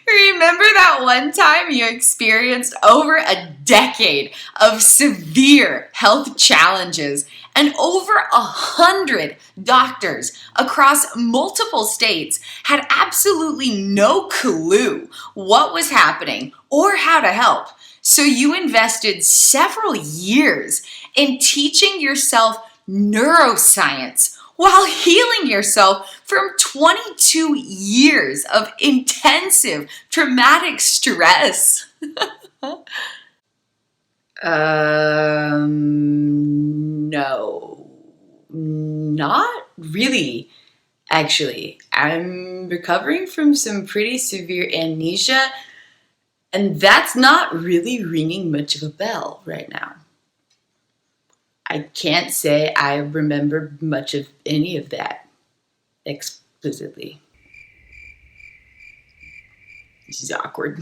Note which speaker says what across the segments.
Speaker 1: Remember that one time you experienced over a decade of severe health challenges and over 100 doctors across multiple states had absolutely no clue what was happening or how to help. So you invested several years in teaching yourself neuroscience while healing yourself from 22 years of intensive traumatic stress. No, not really. Actually, I'm recovering from some pretty severe amnesia, and that's not really ringing much of a bell right now. I can't say I remember much of any of that explicitly. This is awkward.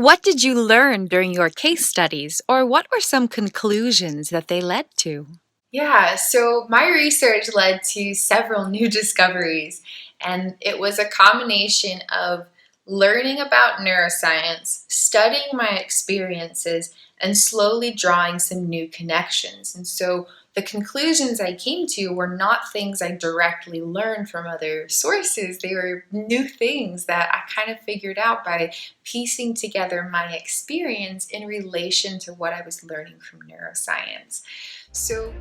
Speaker 2: What did you learn during your case studies, or what were some conclusions that they led to?
Speaker 1: Yeah, so my research led to several new discoveries, and it was a combination of learning about neuroscience, studying my experiences, and slowly drawing some new connections. And so the conclusions I came to were not things I directly learned from other sources. They were new things that I kind of figured out by piecing together my experience in relation to what I was learning from neuroscience. So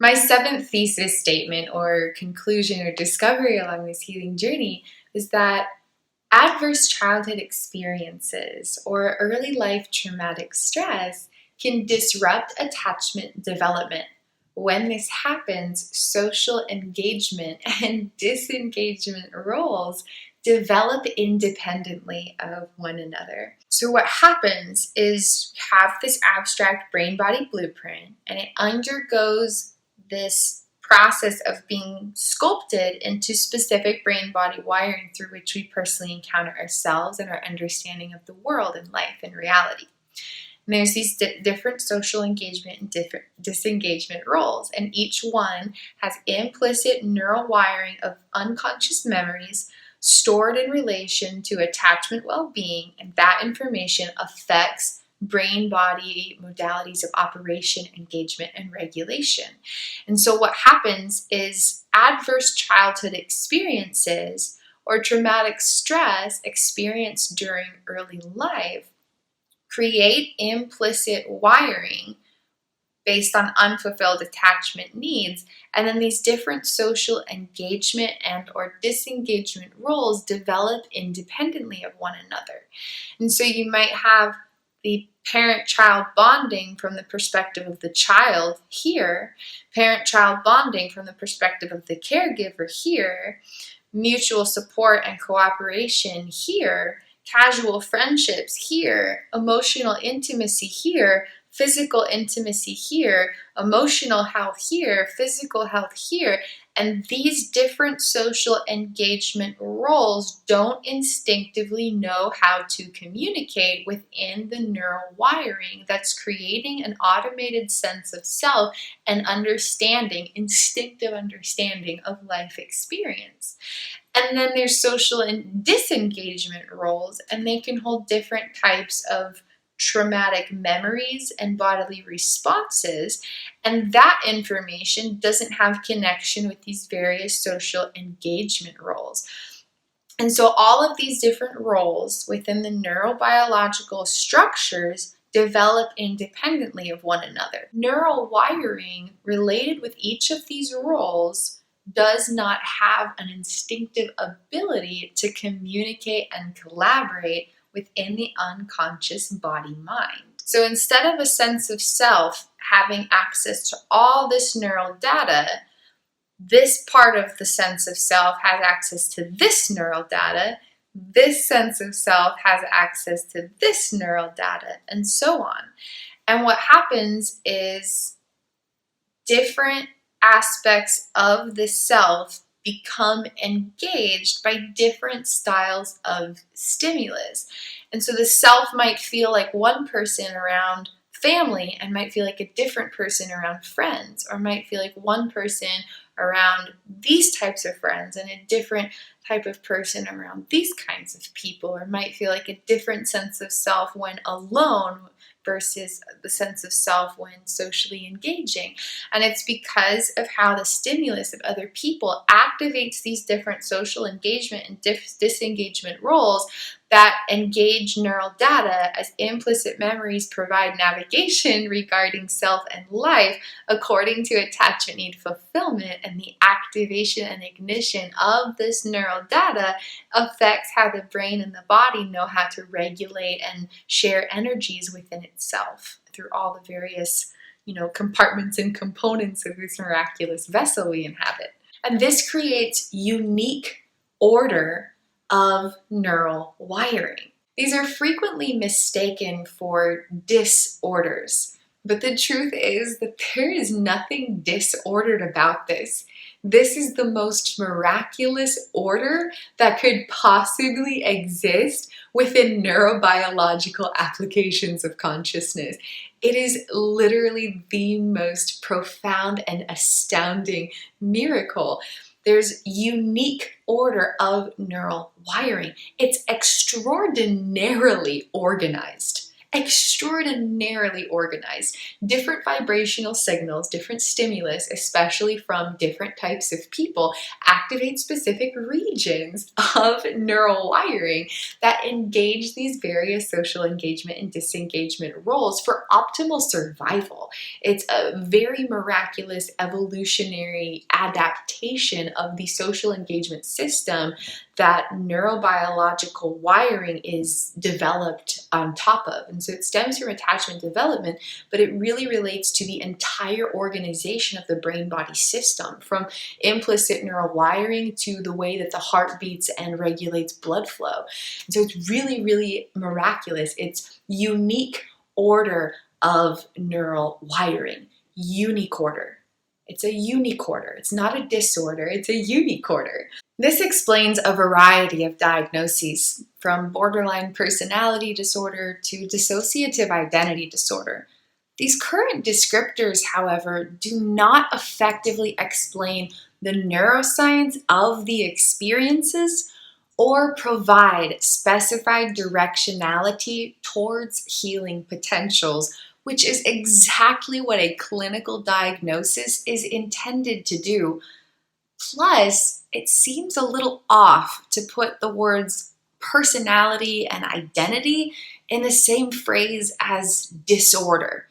Speaker 1: my seventh thesis statement or conclusion or discovery along this healing journey is that adverse childhood experiences or early life traumatic stress can disrupt attachment development. When this happens, social engagement and disengagement roles develop independently of one another. So what happens is you have this abstract brain-body blueprint, and it undergoes this process of being sculpted into specific brain-body wiring through which we personally encounter ourselves and our understanding of the world and life and reality. And there's these different social engagement and different disengagement roles, and each one has implicit neural wiring of unconscious memories stored in relation to attachment well-being, and that information affects brain-body modalities of operation, engagement, and regulation. And so what happens is adverse childhood experiences or traumatic stress experienced during early life create implicit wiring based on unfulfilled attachment needs, and then these different social engagement and or disengagement roles develop independently of one another. And so you might have the parent-child bonding from the perspective of the child here, parent-child bonding from the perspective of the caregiver here, mutual support and cooperation here, casual friendships here, emotional intimacy here, physical intimacy here, emotional health here, physical health here. And these different social engagement roles don't instinctively know how to communicate within the neural wiring that's creating an automated sense of self and understanding, instinctive understanding of life experience. And then there's social and disengagement roles, and they can hold different types of traumatic memories and bodily responses, and that information doesn't have connection with these various social engagement roles. And so all of these different roles within the neurobiological structures develop independently of one another. Neural wiring related with each of these roles does not have an instinctive ability to communicate and collaborate within the unconscious body-mind. So instead of a sense of self having access to all this neural data, this part of the sense of self has access to this neural data, this sense of self has access to this neural data, and so on. And what happens is different aspects of the self become engaged by different styles of stimulus. And so the self might feel like one person around family and might feel like a different person around friends, or might feel like one person around these types of friends and a different type of person around these kinds of people, or might feel like a different sense of self when alone versus the sense of self when socially engaging. And it's because of how the stimulus of other people activates these different social engagement and disengagement roles that engage neural data as implicit memories provide navigation regarding self and life according to attachment need fulfillment, and the activation and ignition of this neural data affects how the brain and the body know how to regulate and share energies within itself through all the various, compartments and components of this miraculous vessel we inhabit. And this creates unique order of neural wiring. These are frequently mistaken for disorders, but the truth is that there is nothing disordered about this. This is the most miraculous order that could possibly exist within neurobiological applications of consciousness. It is literally the most profound and astounding miracle. There's unique order of neural wiring. It's extraordinarily organized. Extraordinarily organized. Different vibrational signals, different stimulus, especially from different types of people, activate specific regions of neural wiring that engage these various social engagement and disengagement roles for optimal survival. It's a very miraculous evolutionary adaptation of the social engagement system that neurobiological wiring is developed on top of. And so it stems from attachment development, but it really relates to the entire organization of the brain-body system, from implicit neural wiring to the way that the heart beats and regulates blood flow. And so it's really, really miraculous. It's unique order of neural wiring. Unique order. It's a unique order. It's not a disorder, it's a unique order. This explains a variety of diagnoses, from borderline personality disorder to dissociative identity disorder. These current descriptors, however, do not effectively explain the neuroscience of the experiences or provide specified directionality towards healing potentials, which is exactly what a clinical diagnosis is intended to do. Plus, it seems a little off to put the words personality and identity in the same phrase as disorder.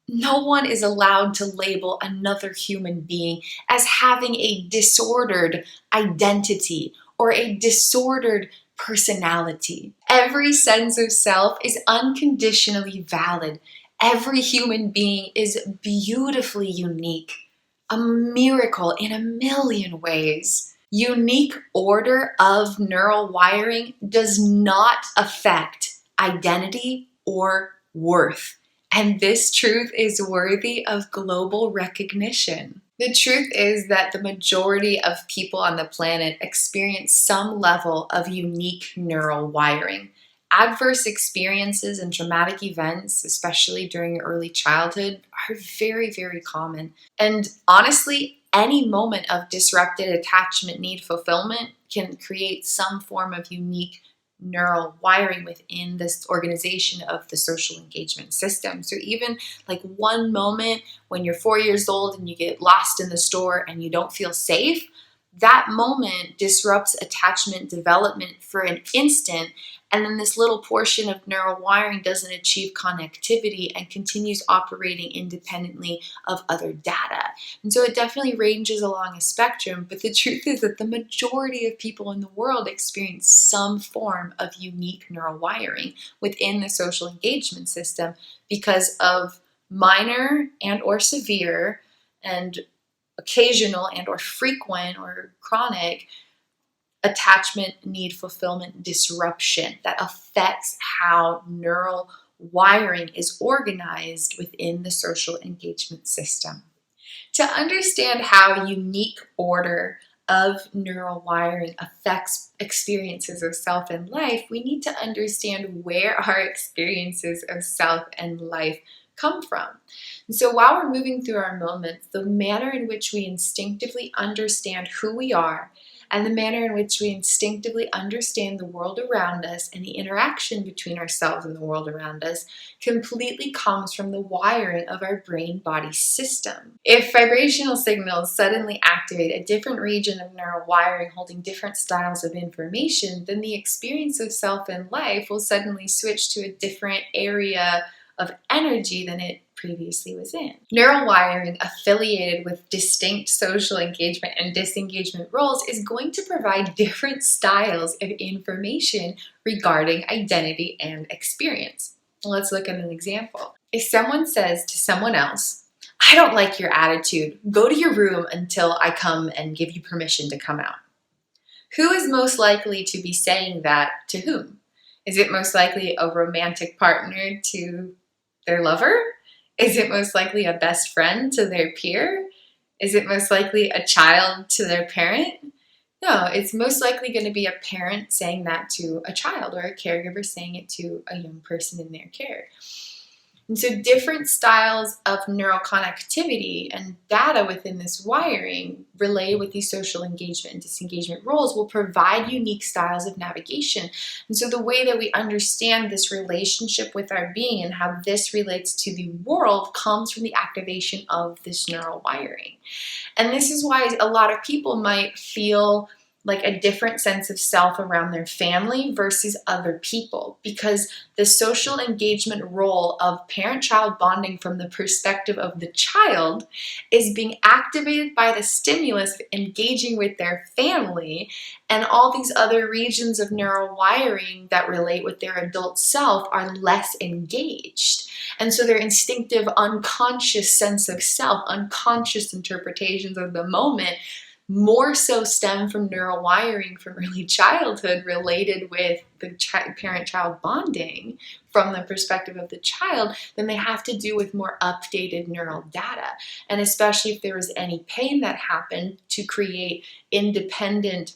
Speaker 1: No one is allowed to label another human being as having a disordered identity or a disordered personality. Every sense of self is unconditionally valid. Every human being is beautifully unique. A miracle in a million ways. Unique order of neural wiring does not affect identity or worth. And this truth is worthy of global recognition. The truth is that the majority of people on the planet experience some level of unique neural wiring. Adverse experiences and traumatic events, especially during early childhood, are very, very common. And honestly, any moment of disrupted attachment need fulfillment can create some form of unique neural wiring within this organization of the social engagement system. So even like one moment when you're 4 years old and you get lost in the store and you don't feel safe, that moment disrupts attachment development for an instant, and then this little portion of neural wiring doesn't achieve connectivity and continues operating independently of other data. And so it definitely ranges along a spectrum, but the truth is that the majority of people in the world experience some form of unique neural wiring within the social engagement system because of minor and or severe and occasional and or frequent or chronic attachment need fulfillment disruption that affects how neural wiring is organized within the social engagement system. To understand how unique order of neural wiring affects experiences of self and life, we need to understand where our experiences of self and life come from. And so while we're moving through our moments, the manner in which we instinctively understand who we are and the manner in which we instinctively understand the world around us and the interaction between ourselves and the world around us completely comes from the wiring of our brain-body system. If vibrational signals suddenly activate a different region of neural wiring holding different styles of information, then the experience of self and life will suddenly switch to a different area of energy than it previously was in. Neural wiring affiliated with distinct social engagement and disengagement roles is going to provide different styles of information regarding identity and experience. Let's look at an example. If someone says to someone else, "I don't like your attitude. Go to your room until I come and give you permission to come out." Who is most likely to be saying that to whom? Is it most likely a romantic partner to their lover? Is it most likely a best friend to their peer? Is it most likely a child to their parent? No, it's most likely going to be a parent saying that to a child or a caregiver saying it to a young person in their care. And so different styles of neural connectivity and data within this wiring related with these social engagement and disengagement roles will provide unique styles of navigation. And so the way that we understand this relationship with our being and how this relates to the world comes from the activation of this neural wiring. And this is why a lot of people might feel like a different sense of self around their family versus other people, because the social engagement role of parent-child bonding from the perspective of the child is being activated by the stimulus of engaging with their family, and all these other regions of neural wiring that relate with their adult self are less engaged. And so their instinctive unconscious sense of self, unconscious interpretations of the moment, more so stem from neural wiring from early childhood related with the parent-child bonding from the perspective of the child than they have to do with more updated neural data. And especially if there was any pain that happened to create independent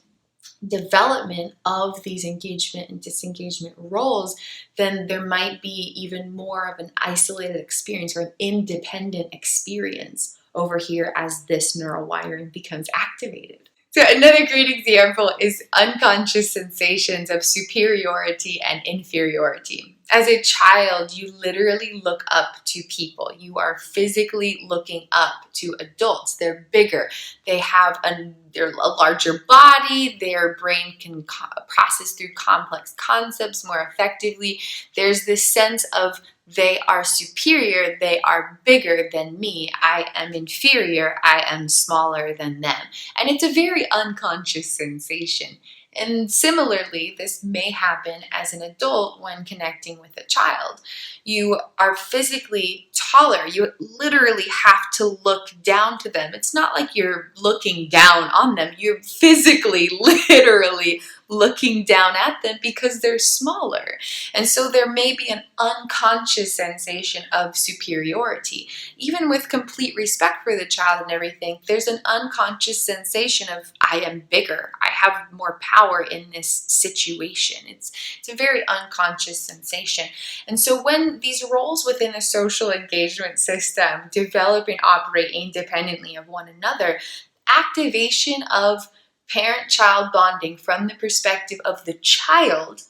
Speaker 1: development of these engagement and disengagement roles, then there might be even more of an isolated experience or an independent experience over here as this neural wiring becomes activated. So another great example is unconscious sensations of superiority and inferiority. As a child, you literally look up to people. You are physically looking up to adults. They're bigger. They're a larger body. Their brain can process through complex concepts more effectively. There's this sense of they are superior, they are bigger than me, I am inferior, I am smaller than them. And it's a very unconscious sensation. And similarly, this may happen as an adult when connecting with a child. You are physically taller. You literally have to look down to them. It's not like you're looking down on them. You're physically, literally looking down at them because they're smaller. And so there may be an unconscious sensation of superiority. Even with complete respect for the child and everything, there's an unconscious sensation of, I am bigger. I have more power in this situation. It's a very unconscious sensation. And so when these roles within a social engagement system develop and operate independently of one another, activation of parent-child bonding from the perspective of the child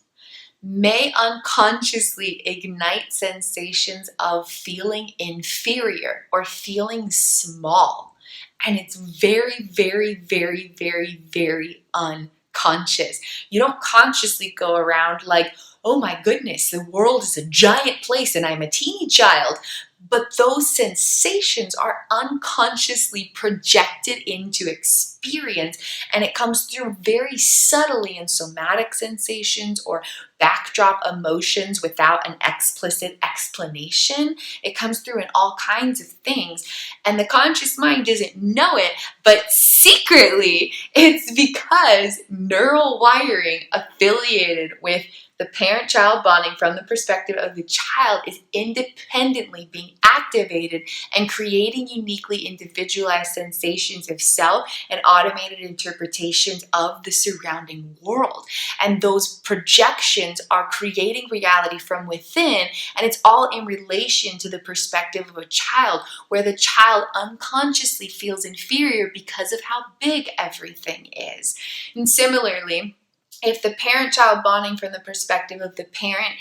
Speaker 1: may unconsciously ignite sensations of feeling inferior or feeling small. And it's very, very, very, very, very unconscious. You don't consciously go around like, oh my goodness, the world is a giant place and I'm a teeny child. But those sensations are unconsciously projected into experience, and it comes through very subtly in somatic sensations or backdrop emotions without an explicit explanation. It comes through in all kinds of things, and the conscious mind doesn't know it, but secretly it's because neural wiring affiliated with the parent-child bonding from the perspective of the child is independently being activated and creating uniquely individualized sensations of self and automated interpretations of the surrounding world. And those projections are creating reality from within, and it's all in relation to the perspective of a child, where the child unconsciously feels inferior because of how big everything is. And similarly, if the parent-child bonding from the perspective of the parent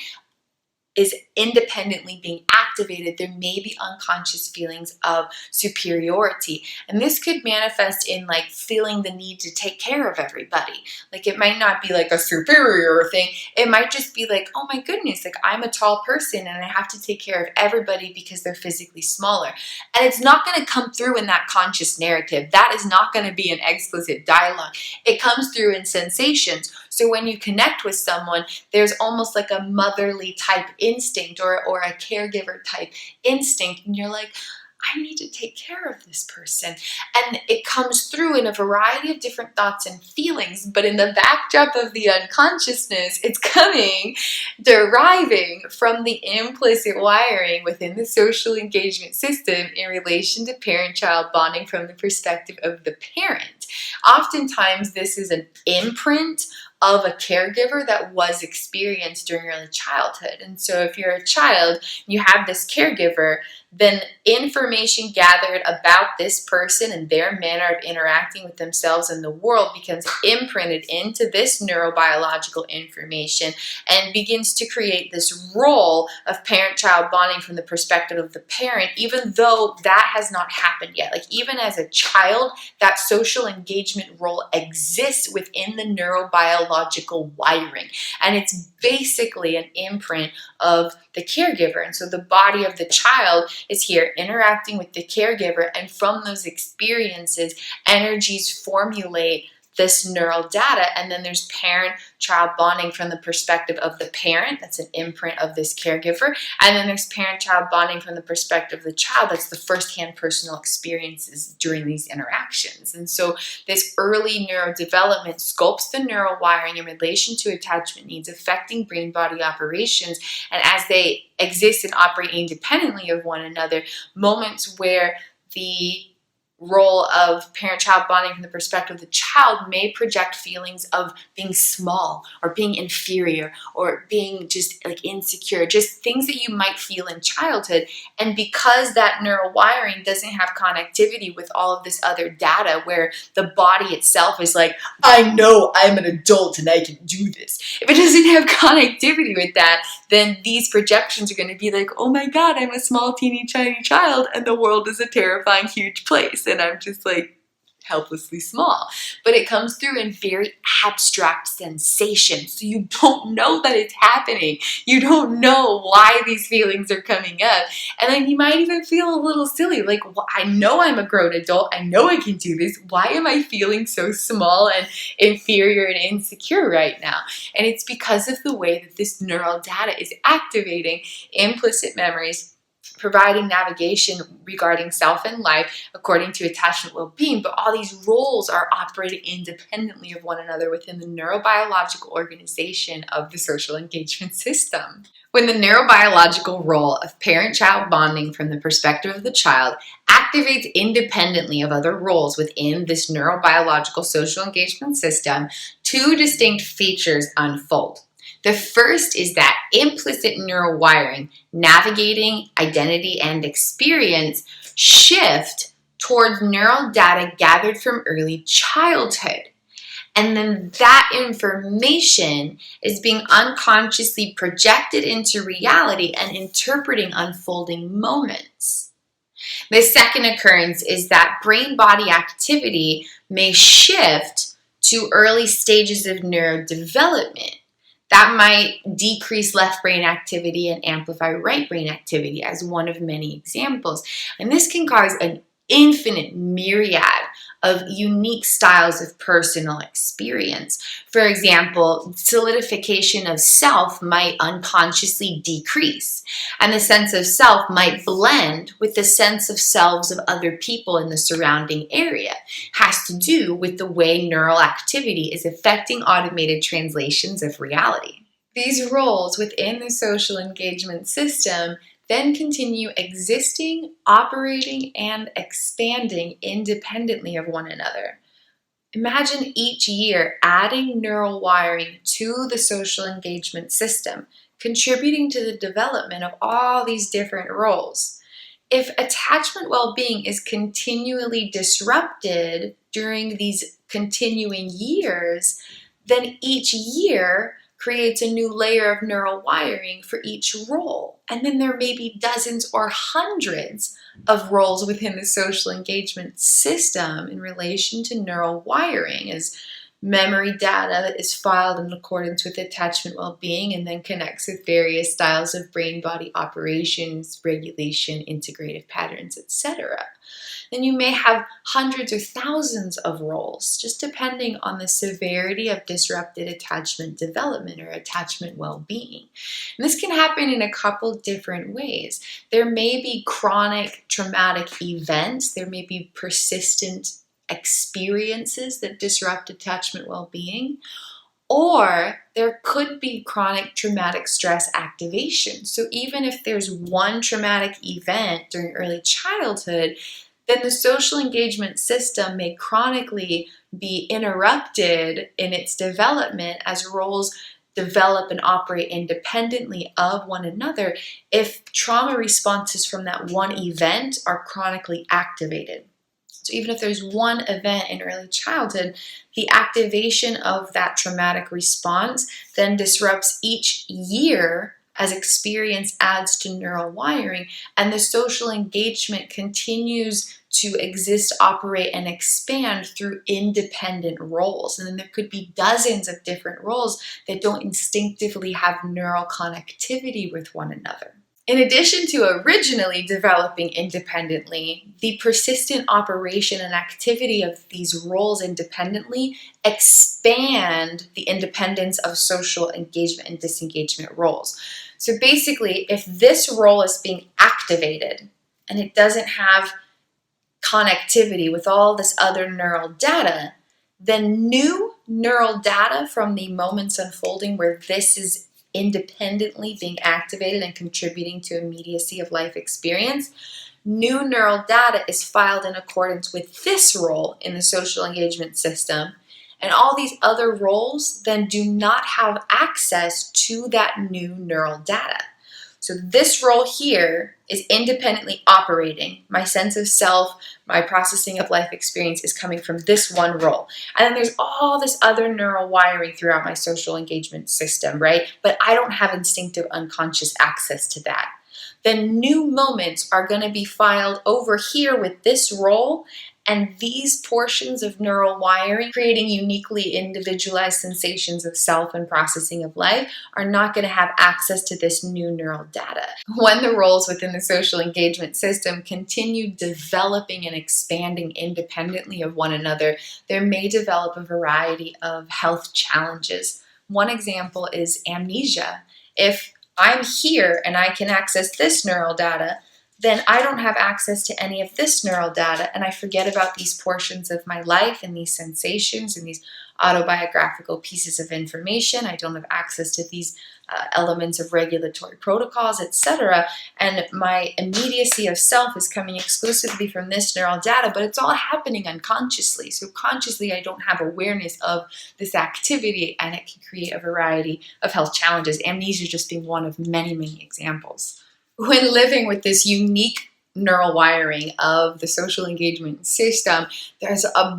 Speaker 1: is independently being activated, there may be unconscious feelings of superiority. And this could manifest in like feeling the need to take care of everybody. Like it might not be like a superior thing. It might just be like, oh my goodness, like I'm a tall person and I have to take care of everybody because they're physically smaller. And it's not going to come through in that conscious narrative. That is not going to be an explicit dialogue. It comes through in sensations. So when you connect with someone, there's almost like a motherly type instinct or a caregiver type instinct. And you're like, I need to take care of this person. And it comes through in a variety of different thoughts and feelings. But in the backdrop of the unconsciousness, it's deriving from the implicit wiring within the social engagement system in relation to parent-child bonding from the perspective of the parent. Oftentimes, this is an imprint of a caregiver that was experienced during early childhood. And so if you're a child, you have this caregiver, then information gathered about this person and their manner of interacting with themselves and the world becomes imprinted into this neurobiological information and begins to create this role of parent-child bonding from the perspective of the parent, even though that has not happened yet. Like even as a child, that social engagement role exists within the neurobiological wiring. And it's basically an imprint of the caregiver. And so the body of the child is here interacting with the caregiver, and from those experiences, energies formulate this neural data, and then there's parent-child bonding from the perspective of the parent. That's an imprint of this caregiver. And then there's parent-child bonding from the perspective of the child. That's the first-hand personal experiences during these interactions. And so this early neurodevelopment sculpts the neural wiring in relation to attachment needs affecting brain-body operations. And as they exist and operate independently of one another, moments where the role of parent-child bonding from the perspective of the child may project feelings of being small or being inferior or being just like insecure, just things that you might feel in childhood. And because that neural wiring doesn't have connectivity with all of this other data where the body itself is like, I know I'm an adult and I can do this. If it doesn't have connectivity with that, then these projections are going to be like, oh my God, I'm a small, teeny, tiny child and the world is a terrifying, huge place. And I'm just like helplessly small. But it comes through in very abstract sensations. So you don't know that it's happening. You don't know why these feelings are coming up. And then you might even feel a little silly. Like, well, I know I'm a grown adult. I know I can do this. Why am I feeling so small and inferior and insecure right now? And it's because of the way that this neural data is activating implicit memories, providing navigation regarding self and life according to attachment well-being, but all these roles are operating independently of one another within the neurobiological organization of the social engagement system. When the neurobiological role of parent-child bonding from the perspective of the child activates independently of other roles within this neurobiological social engagement system, two distinct features unfold. The first is that implicit neural wiring, navigating identity and experience, shift towards neural data gathered from early childhood. And then that information is being unconsciously projected into reality and interpreting unfolding moments. The second occurrence is that brain-body activity may shift to early stages of neurodevelopment. That might decrease left brain activity and amplify right brain activity as one of many examples. And this can cause an infinite myriad of unique styles of personal experience. For example, solidification of self might unconsciously decrease, and the sense of self might blend with the sense of selves of other people in the surrounding area. It has to do with the way neural activity is affecting automated translations of reality. These roles within the social engagement system then continue existing, operating, and expanding independently of one another. Imagine each year adding neural wiring to the social engagement system, contributing to the development of all these different roles. If attachment well-being is continually disrupted during these continuing years, then each year creates a new layer of neural wiring for each role. And then there may be dozens or hundreds of roles within the social engagement system in relation to neural wiring, as memory data is filed in accordance with attachment well-being and then connects with various styles of brain-body operations, regulation, integrative patterns, etc. Then you may have hundreds or thousands of roles, just depending on the severity of disrupted attachment development or attachment well-being. And this can happen in a couple different ways. There may be chronic traumatic events, there may be persistent experiences that disrupt attachment well-being, or there could be chronic traumatic stress activation. So even if there's one traumatic event during early childhood, then the social engagement system may chronically be interrupted in its development as roles develop and operate independently of one another if trauma responses from that one event are chronically activated. So even if there's one event in early childhood, the activation of that traumatic response then disrupts each year as experience adds to neural wiring, and the social engagement continues to exist, operate, and expand through independent roles. And then there could be dozens of different roles that don't instinctively have neural connectivity with one another. In addition to originally developing independently, the persistent operation and activity of these roles independently expand the independence of social engagement and disengagement roles. So basically, if this role is being activated and it doesn't have connectivity with all this other neural data, then new neural data from the moments unfolding where this is independently being activated and contributing to immediacy of life experience, new neural data is filed in accordance with this role in the social engagement system, and all these other roles then do not have access to that new neural data. So this role here is independently operating. My sense of self, my processing of life experience is coming from this one role. And then there's all this other neural wiring throughout my social engagement system, right? But I don't have instinctive unconscious access to that. Then new moments are going to be filed over here with this role, and these portions of neural wiring, creating uniquely individualized sensations of self and processing of life, are not going to have access to this new neural data. When the roles within the social engagement system continue developing and expanding independently of one another, there may develop a variety of health challenges. One example is amnesia. If I'm here and I can access this neural data, then I don't have access to any of this neural data, and I forget about these portions of my life and these sensations and these autobiographical pieces of information. I don't have access to these elements of regulatory protocols, etc. And my immediacy of self is coming exclusively from this neural data, but it's all happening unconsciously. So consciously, I don't have awareness of this activity, and it can create a variety of health challenges. Amnesia just being one of many, many examples. When living with this unique neural wiring of the social engagement system, there's a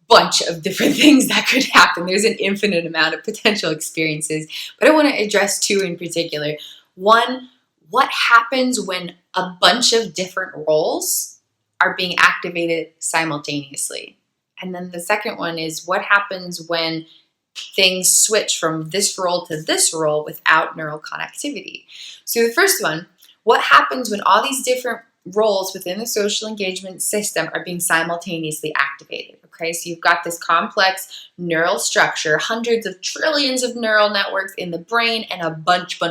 Speaker 1: bunch of different things that could happen. There's an infinite amount of potential experiences, but I want to address two in particular. One, what happens when a bunch of different roles are being activated simultaneously? And then the second one is what happens when things switch from this role to this role without neural connectivity. So the first one, what happens when all these different roles within the social engagement system are being simultaneously activated? Okay, so you've got this complex neural structure, hundreds of trillions of neural networks in the brain, and a bunch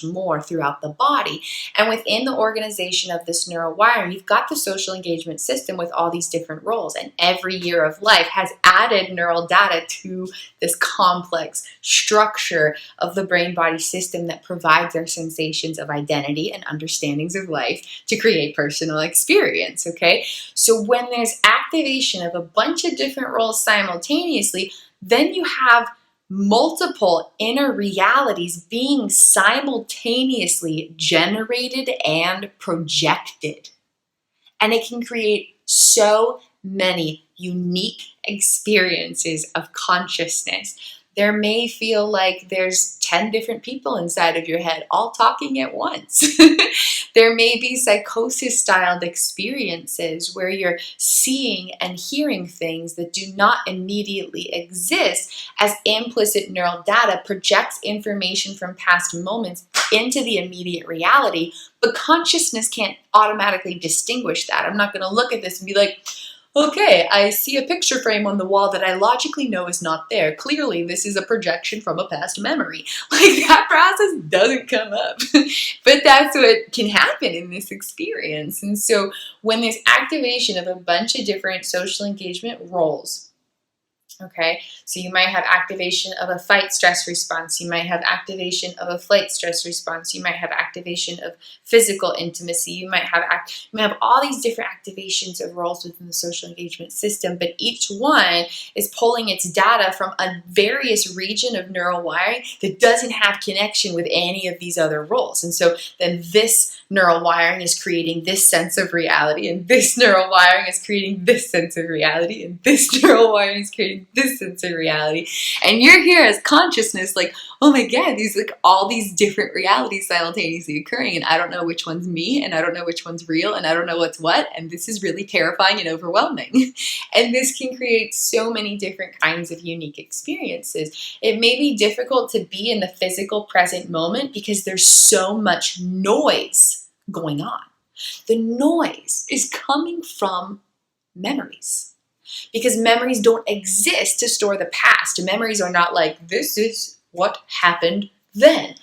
Speaker 1: more throughout the body. And within the organization of this neural wiring, you've got the social engagement system with all these different roles. And every year of life has added neural data to this complex structure of the brain-body system that provides our sensations of identity and understandings of life to create personal experience, okay? So when there's activation of a bunch of different roles simultaneously, then you have multiple inner realities being simultaneously generated and projected. And it can create so many unique experiences of consciousness. There may feel like there's 10 different people inside of your head all talking at once. There may be psychosis-styled experiences where you're seeing and hearing things that do not immediately exist as implicit neural data projects information from past moments into the immediate reality, but consciousness can't automatically distinguish that. I'm not going to look at this and be like, okay, I see a picture frame on the wall that I logically know is not there. Clearly, this is a projection from a past memory. Like, that process doesn't come up. But that's what can happen in this experience. And so when there's activation of a bunch of different social engagement roles, okay, so you might have activation of a fight stress response, you might have activation of a flight stress response, you might have activation of physical intimacy, you might have all these different activations of roles within the social engagement system, but each one is pulling its data from a various region of neural wiring that doesn't have connection with any of these other roles. And so then this neural wiring is creating this sense of reality, and this neural wiring is creating this sense of reality, and this neural wiring is creating this sense of reality. And you're here as consciousness like, oh my God, these like all these different realities simultaneously occurring, and I don't know which one's me, and I don't know which one's real, and I don't know what's what, and this is really terrifying and overwhelming. And this can create so many different kinds of unique experiences. It may be difficult to be in the physical present moment because there's so much noise going on. The noise is coming from memories, because memories don't exist to store the past. Memories are not like, this is what happened then.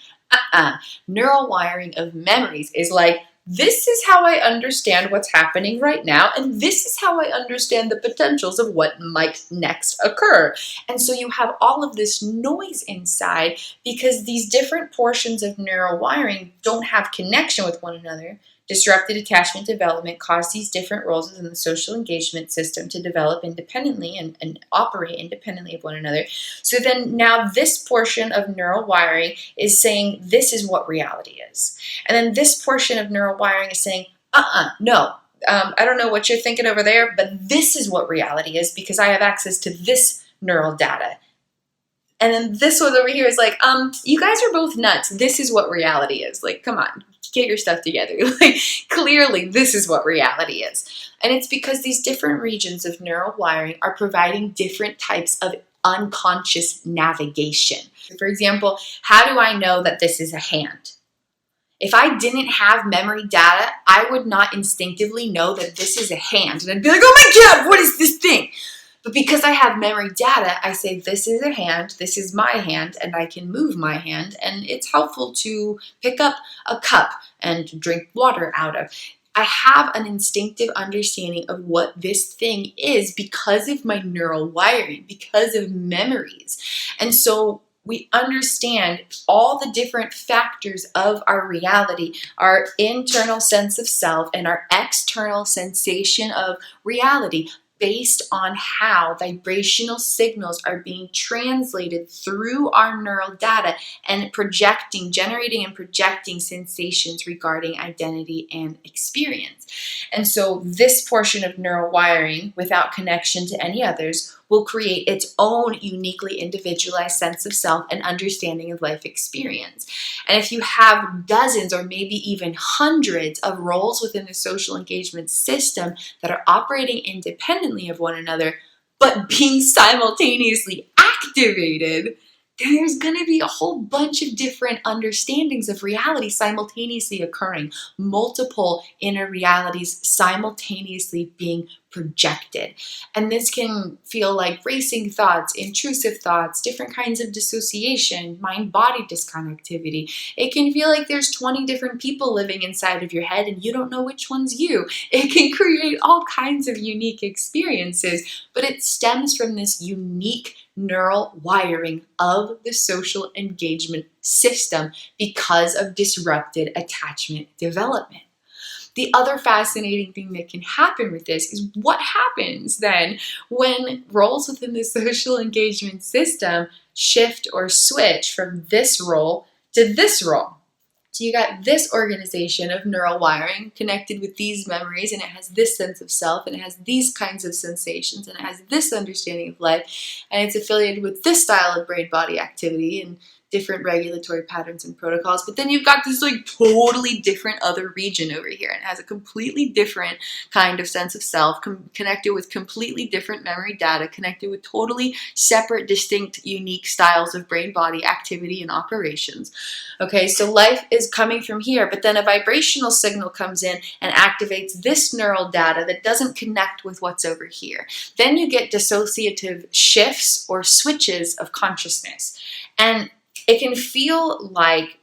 Speaker 1: Neural wiring of memories is like, this is how I understand what's happening right now, and this is how I understand the potentials of what might next occur. And so you have all of this noise inside because these different portions of neural wiring don't have connection with one another. Disrupted attachment development caused these different roles within the social engagement system to develop independently and operate independently of one another. So then now this portion of neural wiring is saying this is what reality is. And then this portion of neural wiring is saying, no, I don't know what you're thinking over there, but this is what reality is because I have access to this neural data. And then this one over here is like, you guys are both nuts. This is what reality is. Like, come on, get your stuff together. Like, clearly, this is what reality is. And it's because these different regions of neural wiring are providing different types of unconscious navigation. For example, how do I know that this is a hand? If I didn't have memory data, I would not instinctively know that this is a hand. And I'd be like, oh my God, what is this thing? But because I have memory data, I say, this is a hand, this is my hand, and I can move my hand, and it's helpful to pick up a cup and drink water out of. I have an instinctive understanding of what this thing is because of my neural wiring, because of memories. And so we understand all the different factors of our reality, our internal sense of self and our external sensation of reality, based on how vibrational signals are being translated through our neural data and generating and projecting sensations regarding identity and experience. And so this portion of neural wiring, without connection to any others, will create its own uniquely individualized sense of self and understanding of life experience. And if you have dozens or maybe even hundreds of roles within the social engagement system that are operating independently of one another, but being simultaneously activated, there's going to be a whole bunch of different understandings of reality simultaneously occurring, multiple inner realities simultaneously being projected. And this can feel like racing thoughts, intrusive thoughts, different kinds of dissociation, mind-body disconnectivity. It can feel like there's 20 different people living inside of your head and you don't know which one's you. It can create all kinds of unique experiences, but it stems from this unique neural wiring of the social engagement system because of disrupted attachment development. The other fascinating thing that can happen with this is what happens then when roles within the social engagement system shift or switch from this role to this role. So you got this organization of neural wiring connected with these memories, and it has this sense of self, and it has these kinds of sensations, and it has this understanding of life, and it's affiliated with this style of brain-body activity and different regulatory patterns and protocols. But then you've got this like totally different other region over here, and it has a completely different kind of sense of self, connected with completely different memory data, connected with totally separate, distinct, unique styles of brain-body activity and operations. Okay, so life is coming from here, but then a vibrational signal comes in and activates this neural data that doesn't connect with what's over here. Then you get dissociative shifts or switches of consciousness. And it can feel like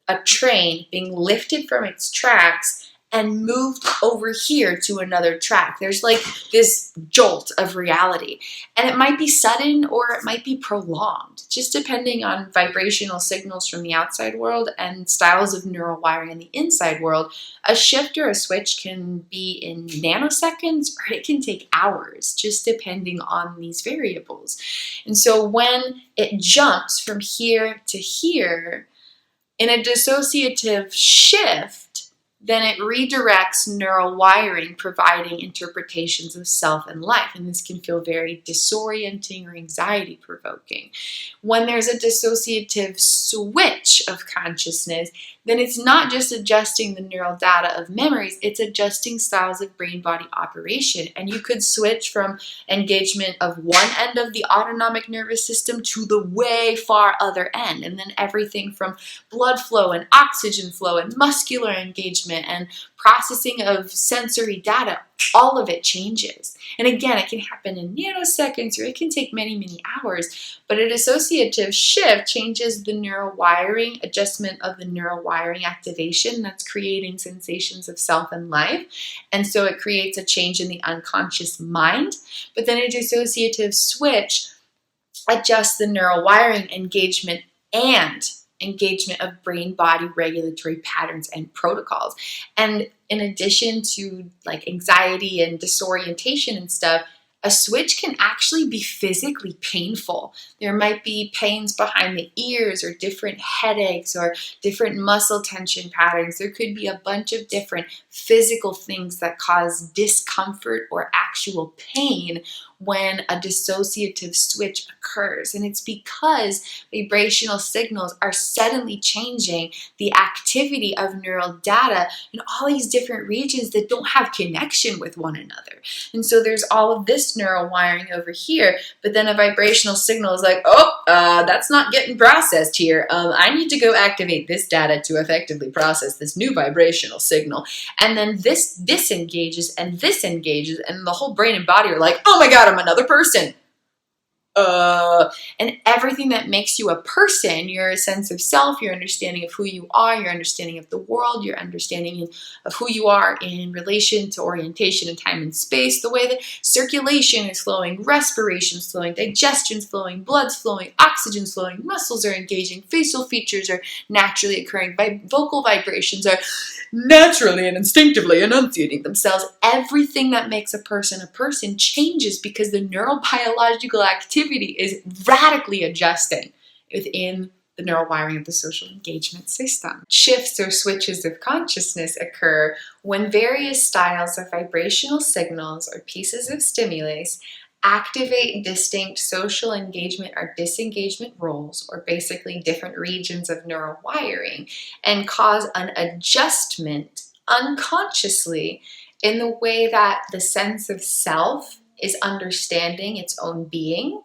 Speaker 1: a train being lifted from its tracks and moved over here to another track. There's like this jolt of reality. And it might be sudden or it might be prolonged, just depending on vibrational signals from the outside world and styles of neural wiring in the inside world. A shift or a switch can be in nanoseconds or it can take hours, just depending on these variables. And so when it jumps from here to here, in a dissociative shift, then it redirects neural wiring, providing interpretations of self and life. And this can feel very disorienting or anxiety provoking. When there's a dissociative switch of consciousness, then it's not just adjusting the neural data of memories, it's adjusting styles of brain-body operation. And you could switch from engagement of one end of the autonomic nervous system to the way far other end. And then everything from blood flow and oxygen flow and muscular engagement and processing of sensory data, all of it changes. And again, it can happen in nanoseconds or it can take many, many hours, but a dissociative shift changes the neural wiring, adjustment of the neural wiring activation that's creating sensations of self and life. And so it creates a change in the unconscious mind. But then a dissociative switch adjusts the neural wiring engagement and engagement of brain-body regulatory patterns and protocols. And in addition to like anxiety and disorientation and stuff, a switch can actually be physically painful. There might be pains behind the ears or different headaches or different muscle tension patterns. There could be a bunch of different physical things that cause discomfort or actual pain when a dissociative switch occurs. And it's because vibrational signals are suddenly changing the activity of neural data in all these different regions that don't have connection with one another. And so there's all of this neural wiring over here, but then a vibrational signal is like, that's not getting processed here. I need to go activate this data to effectively process this new vibrational signal. And then this disengages and this engages, and the whole brain and body are like, oh my God, I'm another person. And everything that makes you a person, your sense of self, your understanding of who you are, your understanding of the world, your understanding of who you are in relation to orientation and time and space, the way that circulation is flowing, respiration is flowing, digestion is flowing, blood's flowing, oxygen's flowing, muscles are engaging, facial features are naturally occurring, vocal vibrations are naturally and instinctively enunciating themselves. Everything that makes a person changes because the neurobiological activity is radically adjusting within the neural wiring of the social engagement system. Shifts or switches of consciousness occur when various styles of vibrational signals or pieces of stimulus activate distinct social engagement or disengagement roles, or basically different regions of neural wiring, and cause an adjustment unconsciously in the way that the sense of self is understanding its own being,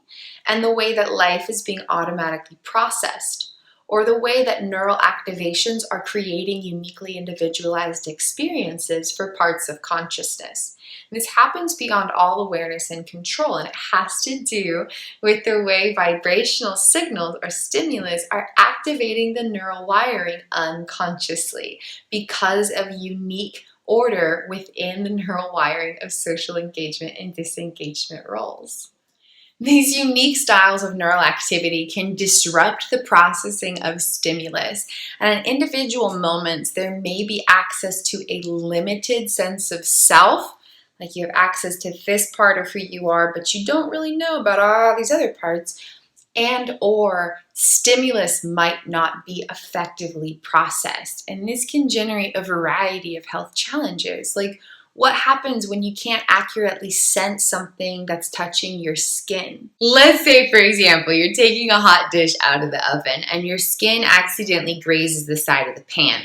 Speaker 1: and the way that life is being automatically processed, or the way that neural activations are creating uniquely individualized experiences for parts of consciousness. And this happens beyond all awareness and control, and it has to do with the way vibrational signals or stimulus are activating the neural wiring unconsciously because of unique order within the neural wiring of social engagement and disengagement roles. These unique styles of neural activity can disrupt the processing of stimulus, and at individual moments there may be access to a limited sense of self, like you have access to this part of who you are, but you don't really know about all these other parts, and or stimulus might not be effectively processed. And this can generate a variety of health challenges, like what happens when you can't accurately sense something that's touching your skin? Let's say, for example, you're taking a hot dish out of the oven and your skin accidentally grazes the side of the pan.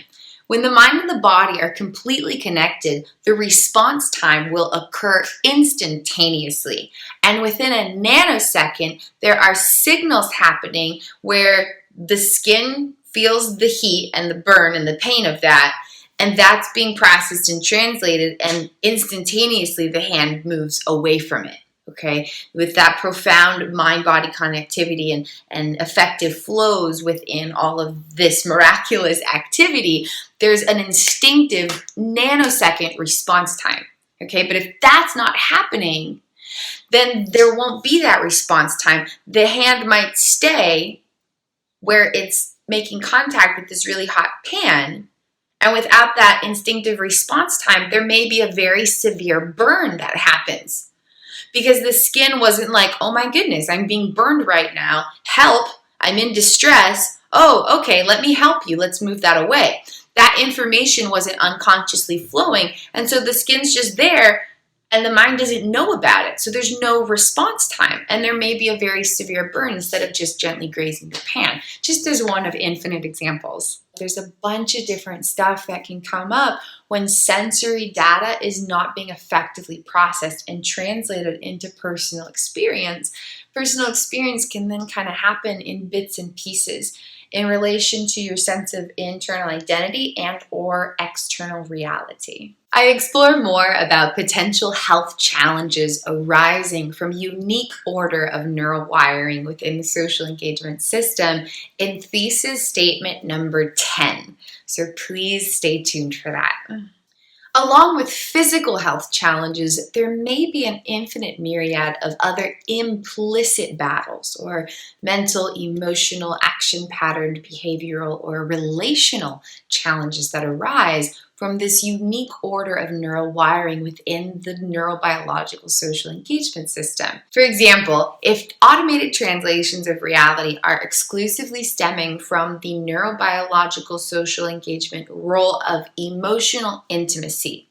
Speaker 1: When the mind and the body are completely connected, the response time will occur instantaneously. And within a nanosecond, there are signals happening where the skin feels the heat and the burn and the pain of that, and that's being processed and translated, and instantaneously the hand moves away from it, okay? With that profound mind-body connectivity and effective flows within all of this miraculous activity, there's an instinctive nanosecond response time, okay? But if that's not happening, then there won't be that response time. The hand might stay where it's making contact with this really hot pan, and without that instinctive response time, there may be a very severe burn that happens because the skin wasn't like, oh my goodness, I'm being burned right now. Help, I'm in distress. Oh, okay, let me help you. Let's move that away. That information wasn't unconsciously flowing, and so the skin's just there and the mind doesn't know about it. So there's no response time, and there may be a very severe burn instead of just gently grazing the pan, just as one of infinite examples. There's a bunch of different stuff that can come up when sensory data is not being effectively processed and translated into personal experience. Personal experience can then kind of happen in bits and pieces in relation to your sense of internal identity and or external reality. I explore more about potential health challenges arising from unique order of neural wiring within the social engagement system in thesis statement number 10. So please stay tuned for that. Along with physical health challenges, there may be an infinite myriad of other implicit battles or mental, emotional, action patterned, behavioral, or relational challenges that arise from this unique order of neural wiring within the neurobiological social engagement system. For example, if automated translations of reality are exclusively stemming from the neurobiological social engagement role of emotional intimacy,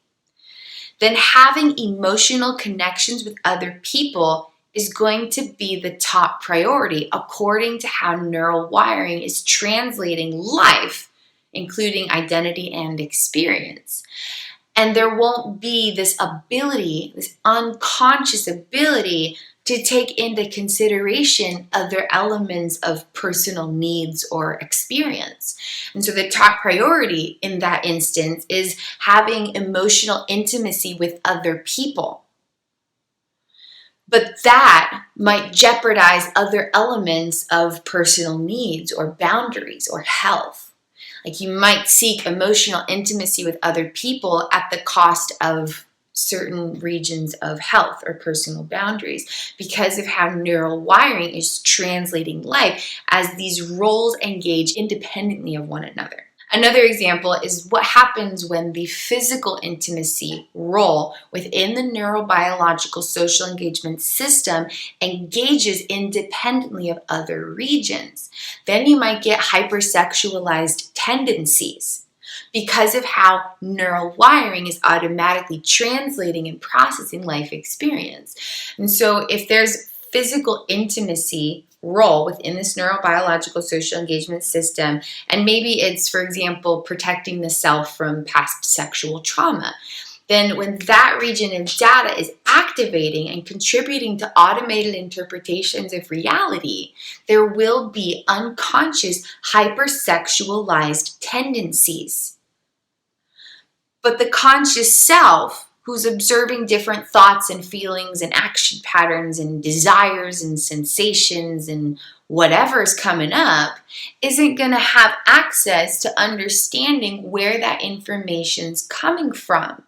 Speaker 1: then having emotional connections with other people is going to be the top priority according to how neural wiring is translating life, including identity and experience. And there won't be this ability, this unconscious ability to take into consideration other elements of personal needs or experience. And so the top priority in that instance is having emotional intimacy with other people. But that might jeopardize other elements of personal needs or boundaries or health. Like you might seek emotional intimacy with other people at the cost of certain regions of health or personal boundaries because of how neural wiring is translating life as these roles engage independently of one another. Another example is what happens when the physical intimacy role within the neurobiological social engagement system engages independently of other regions. Then you might get hypersexualized tendencies because of how neural wiring is automatically translating and processing life experience. And so if there's physical intimacy role within this neurobiological social engagement system, and maybe it's, for example, protecting the self from past sexual trauma, then when that region of data is activating and contributing to automated interpretations of reality, there will be unconscious hypersexualized tendencies. But the conscious self, who's observing different thoughts and feelings and action patterns and desires and sensations and whatever's coming up, isn't going to have access to understanding where that information's coming from.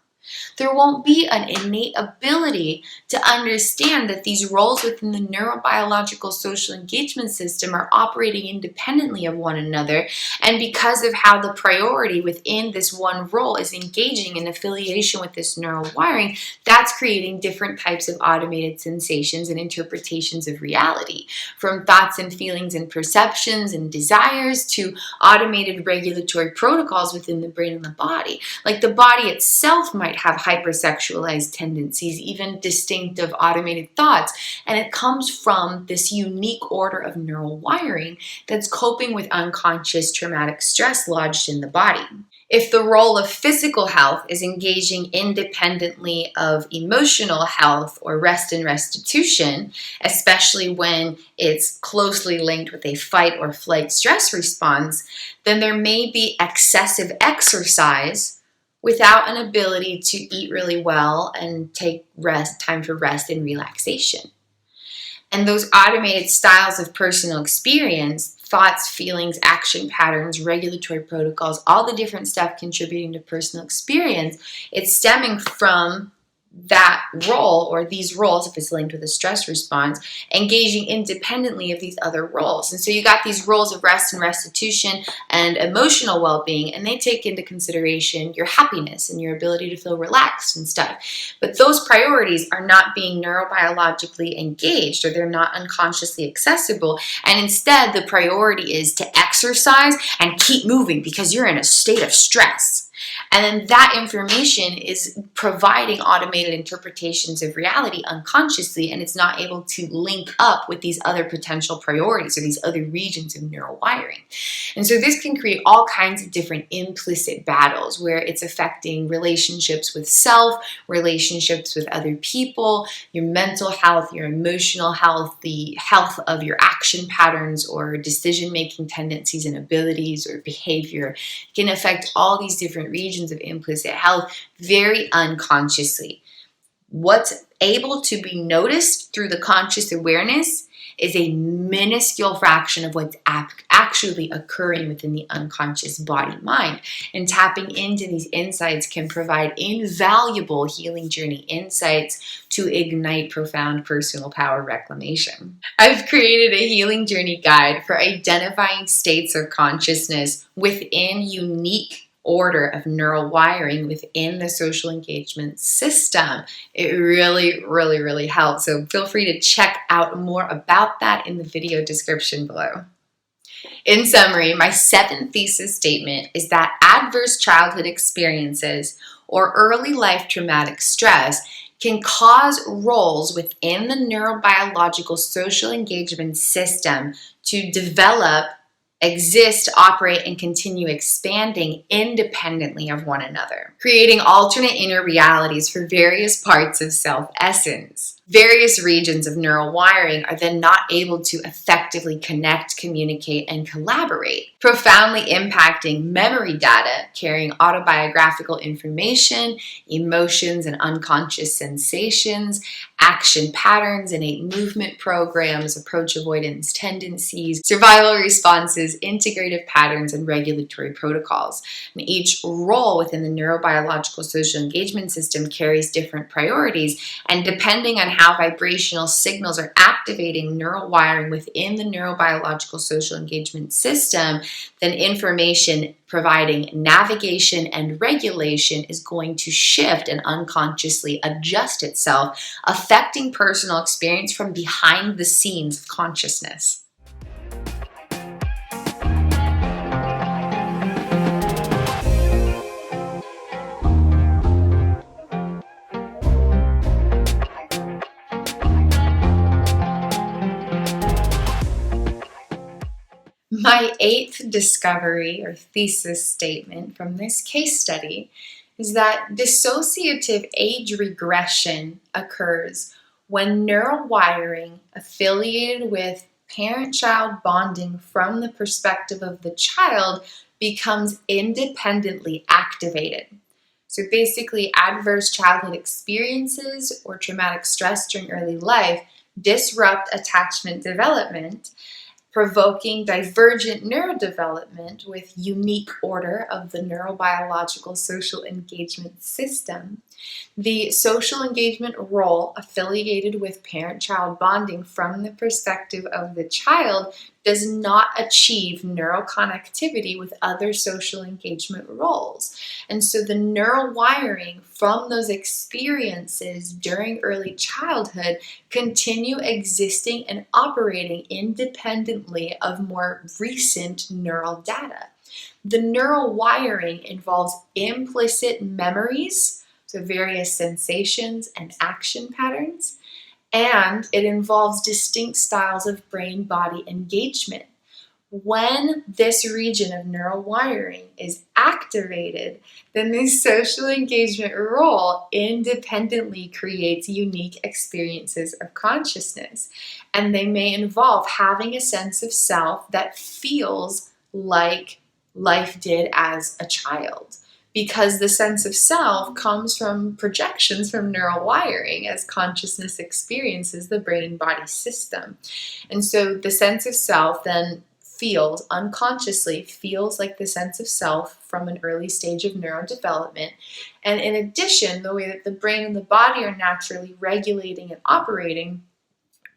Speaker 1: There won't be an innate ability to understand that these roles within the neurobiological social engagement system are operating independently of one another, and because of how the priority within this one role is engaging in affiliation with this neural wiring, that's creating different types of automated sensations and interpretations of reality, from thoughts and feelings and perceptions and desires to automated regulatory protocols within the brain and the body. Like the body itself might have hypersexualized tendencies, even distinctive automated thoughts, and it comes from this unique order of neural wiring that's coping with unconscious traumatic stress lodged in the body. If the role of physical health is engaging independently of emotional health or rest and restitution, especially when it's closely linked with a fight or flight stress response, then there may be excessive exercise without an ability to eat really well and take time for rest and relaxation. And those automated styles of personal experience, thoughts, feelings, action patterns, regulatory protocols, all the different stuff contributing to personal experience, it's stemming from that role, or these roles, if it's linked with a stress response, engaging independently of these other roles. And so you got these roles of rest and restitution and emotional well-being, and they take into consideration your happiness and your ability to feel relaxed and stuff. But those priorities are not being neurobiologically engaged, or they're not unconsciously accessible. And instead, the priority is to exercise and keep moving because you're in a state of stress. And then that information is providing automated interpretations of reality unconsciously, and it's not able to link up with these other potential priorities or these other regions of neural wiring. And so this can create all kinds of different implicit battles where it's affecting relationships with self, relationships with other people, your mental health, your emotional health, the health of your action patterns or decision-making tendencies and abilities or behavior. It can affect all these different regions of implicit health very unconsciously. What's able to be noticed through the conscious awareness is a minuscule fraction of what's actually occurring within the unconscious body-mind. And tapping into these insights can provide invaluable healing journey insights to ignite profound personal power reclamation. I've created a healing journey guide for identifying states of consciousness within unique order of neural wiring within the social engagement system. It really helps. So feel free to check out more about that in the video description below. In summary, my 7th thesis statement is that adverse childhood experiences or early life traumatic stress can cause roles within the neurobiological social engagement system to develop, exist, operate, and continue expanding independently of one another, creating alternate inner realities for various parts of self-essence. Various regions of neural wiring are then not able to effectively connect, communicate, and collaborate, profoundly impacting memory data carrying autobiographical information, emotions and unconscious sensations, action patterns, innate movement programs, approach avoidance tendencies, survival responses, integrative patterns, and regulatory protocols. And each role within the neurobiological social engagement system carries different priorities, and depending on how vibrational signals are activating neural wiring within the neurobiological social engagement system, then information providing navigation and regulation is going to shift and unconsciously adjust itself, affecting personal experience from behind the scenes of consciousness. My eighth discovery or thesis statement from this case study is that dissociative age regression occurs when neural wiring affiliated with parent-child bonding from the perspective of the child becomes independently activated. So basically, adverse childhood experiences or traumatic stress during early life disrupt attachment development, provoking divergent neurodevelopment with unique order of the neurobiological social engagement system. The social engagement role affiliated with parent-child bonding from the perspective of the child does not achieve neural connectivity with other social engagement roles. And so the neural wiring from those experiences during early childhood continue existing and operating independently of more recent neural data. The neural wiring involves implicit memories, so various sensations and action patterns, and it involves distinct styles of brain-body engagement. When this region of neural wiring is activated, then the social engagement role independently creates unique experiences of consciousness, and they may involve having a sense of self that feels like life did as a child, because the sense of self comes from projections from neural wiring as consciousness experiences the brain-body system. And so the sense of self then unconsciously feels like the sense of self from an early stage of neurodevelopment. And in addition, the way that the brain and the body are naturally regulating and operating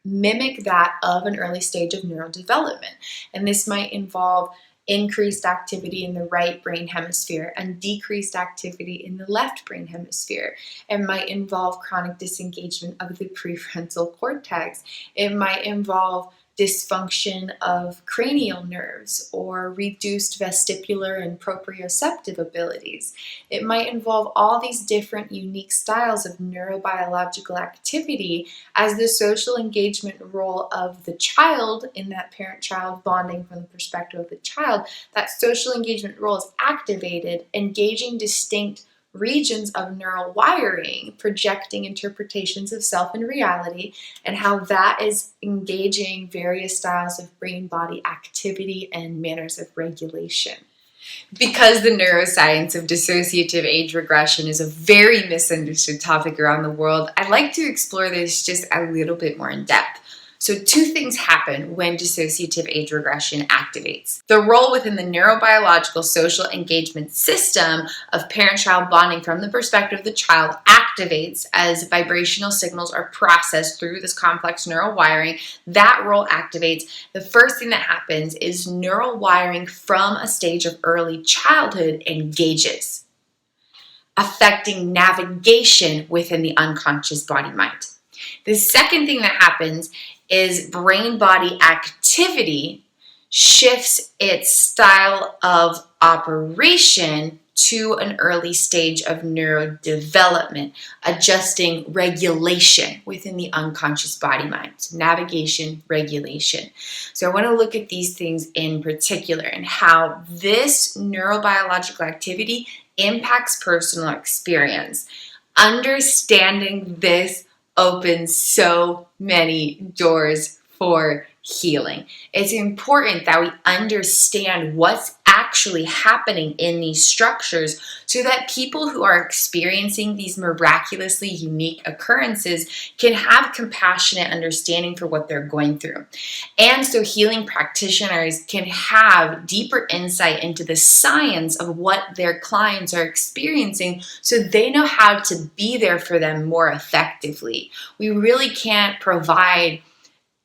Speaker 1: mimic that of an early stage of neurodevelopment. And this might involve increased activity in the right brain hemisphere and decreased activity in the left brain hemisphere. It might involve chronic disengagement of the prefrontal cortex. It might involve dysfunction of cranial nerves or reduced vestibular and proprioceptive abilities. It might involve all these different unique styles of neurobiological activity as the social engagement role of the child in that parent-child bonding from the perspective of the child. That social engagement role is activated, engaging distinct regions of neural wiring, projecting interpretations of self and reality, and how that is engaging various styles of brain-body activity and manners of regulation. Because the neuroscience of dissociative age regression is a very misunderstood topic around the world, I'd like to explore this just a little bit more in depth. So two things happen when dissociative age regression activates. The role within the neurobiological social engagement system of parent-child bonding from the perspective of the child activates as vibrational signals are processed through this complex neural wiring. That role activates. The first thing that happens is neural wiring from a stage of early childhood engages, affecting navigation within the unconscious body-mind. The second thing that happens is brain-body activity shifts its style of operation to an early stage of neurodevelopment, adjusting regulation within the unconscious body-mind, so navigation, regulation. So I want to look at these things in particular and how this neurobiological activity impacts personal experience. Understanding this opens so many doors for healing. It's important that we understand what's actually happening in these structures so that people who are experiencing these miraculously unique occurrences can have compassionate understanding for what they're going through. And so healing practitioners can have deeper insight into the science of what their clients are experiencing so they know how to be there for them more effectively. We really can't provide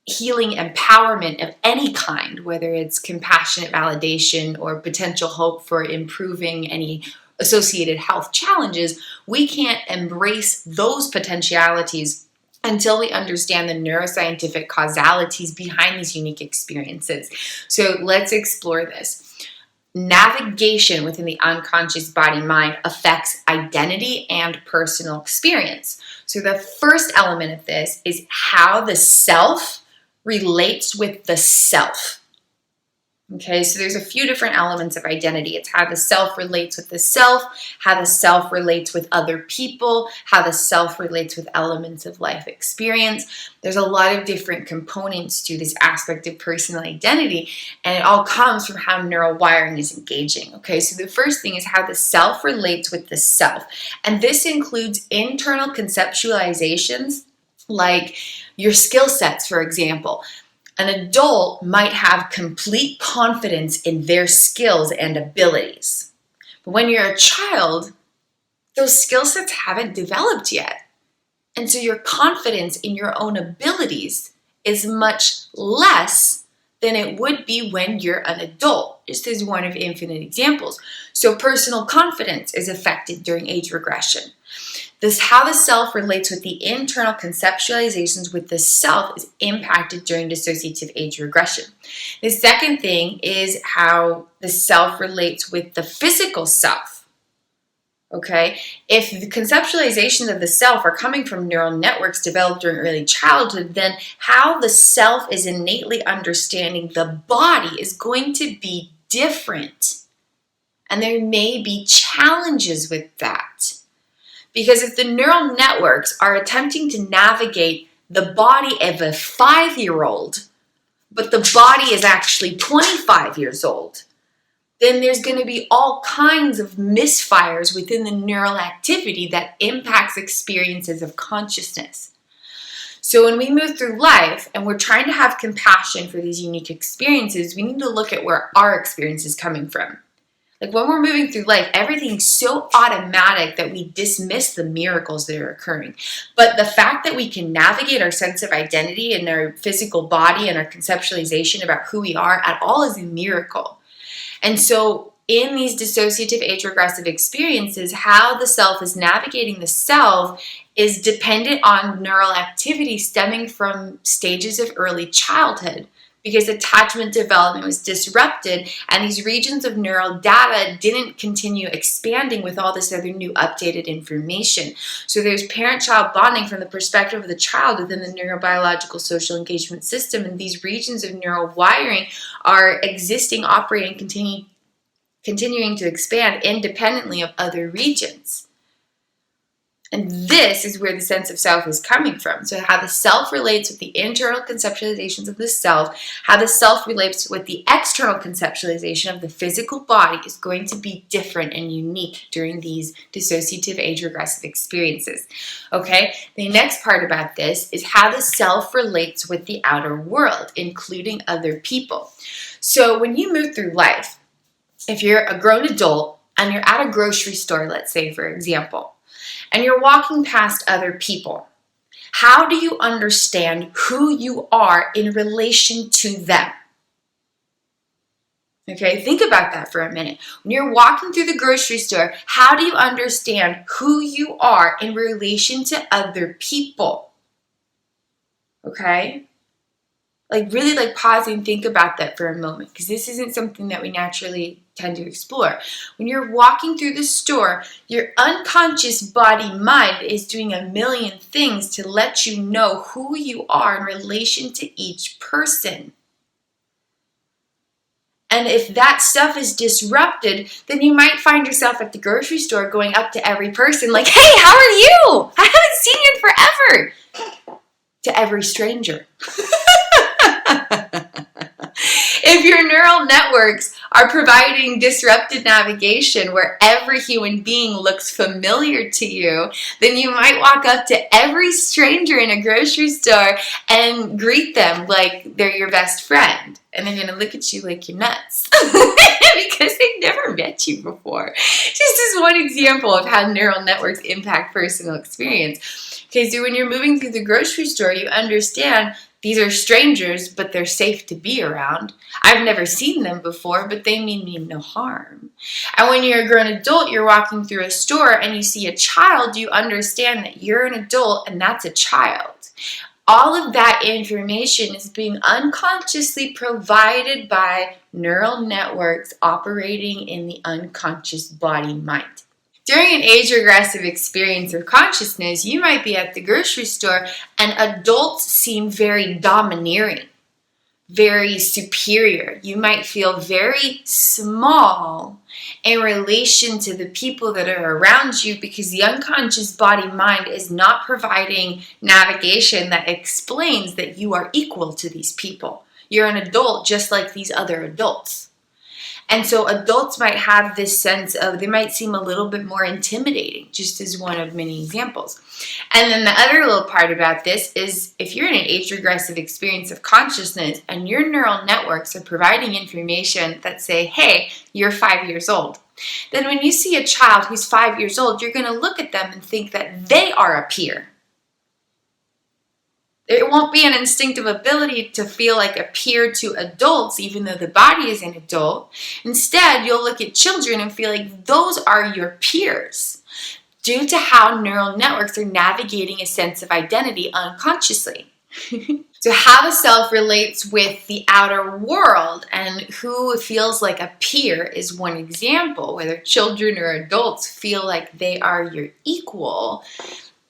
Speaker 1: healing empowerment of any kind, whether it's compassionate validation or potential hope for improving any associated health challenges. We can't embrace those potentialities until we understand the neuroscientific causalities behind these unique experiences. So let's explore this. Navigation within the unconscious body-mind affects identity and personal experience. So the first element of this is how the self relates with the self. Okay, so there's a few different elements of identity. It's how the self relates with the self, how the self relates with other people, how the self relates with elements of life experience. There's a lot of different components to this aspect of personal identity, and it all comes from how neural wiring is engaging. Okay, so the first thing is how the self relates with the self. And this includes internal conceptualizations like your skill sets, for example. An adult might have complete confidence in their skills and abilities. But when you're a child, those skill sets haven't developed yet. And so your confidence in your own abilities is much less than it would be when you're an adult. This is one of infinite examples. So personal confidence is affected during age regression. This how the self relates with the internal conceptualizations with the self is impacted during dissociative age regression. The second thing is how the self relates with the physical self. Okay, if the conceptualizations of the self are coming from neural networks developed during early childhood, then how the self is innately understanding the body is going to be different. And there may be challenges with that. Because if the neural networks are attempting to navigate the body of a 5-year-old, but the body is actually 25 years old, then there's going to be all kinds of misfires within the neural activity that impacts experiences of consciousness. So when we move through life and we're trying to have compassion for these unique experiences, we need to look at where our experience is coming from. Like when we're moving through life, everything's so automatic that we dismiss the miracles that are occurring. But the fact that we can navigate our sense of identity and our physical body and our conceptualization about who we are at all is a miracle. And so in these dissociative age regressive experiences, how the self is navigating the self is dependent on neural activity stemming from stages of early childhood. Because attachment development was disrupted and these regions of neural data didn't continue expanding with all this other new updated information. So there's parent-child bonding from the perspective of the child within the neurobiological social engagement system, and these regions of neural wiring are existing, operating, continuing to expand independently of other regions. And this is where the sense of self is coming from. So how the self relates with the internal conceptualizations of the self, how the self relates with the external conceptualization of the physical body is going to be different and unique during these dissociative age regressive experiences. Okay, the next part about this is how the self relates with the outer world, including other people. So when you move through life, if you're a grown adult and you're at a grocery store, let's say, for example, and you're walking past other people, how do you understand who you are in relation to them? Okay, think about that for a minute. When you're walking through the grocery store, how do you understand who you are in relation to other people? Okay? Really pause and think about that for a moment, because this isn't something that we naturally tend to explore. When you're walking through the store, your unconscious body-mind is doing a million things to let you know who you are in relation to each person. And if that stuff is disrupted, then you might find yourself at the grocery store going up to every person like, "Hey, how are you? I haven't seen you in forever." To every stranger. If your neural networks are providing disrupted navigation where every human being looks familiar to you, then you might walk up to every stranger in a grocery store and greet them like they're your best friend. And they're going to look at you like you're nuts because they've never met you before. Just as one example of how neural networks impact personal experience. Okay, so when you're moving through the grocery store, you understand these are strangers, but they're safe to be around. I've never seen them before, but they mean me no harm. And when you're a grown adult, you're walking through a store and you see a child, you understand that you're an adult and that's a child. All of that information is being unconsciously provided by neural networks operating in the unconscious body-mind. During an age-regressive experience of consciousness, you might be at the grocery store and adults seem very domineering, very superior. You might feel very small in relation to the people that are around you because the unconscious body-mind is not providing navigation that explains that you are equal to these people. You're an adult just like these other adults. And so adults might have this sense of, they might seem a little bit more intimidating, just as one of many examples. And then the other little part about this is if you're in an age-regressive experience of consciousness and your neural networks are providing information that say, hey, you're 5 years old, then when you see a child who's 5 years old, you're going to look at them and think that they are a peer. There won't be an instinctive ability to feel like a peer to adults, even though the body is an adult. Instead, you'll look at children and feel like those are your peers, due to how neural networks are navigating a sense of identity unconsciously. So how the self relates with the outer world and who feels like a peer is one example, whether children or adults feel like they are your equal.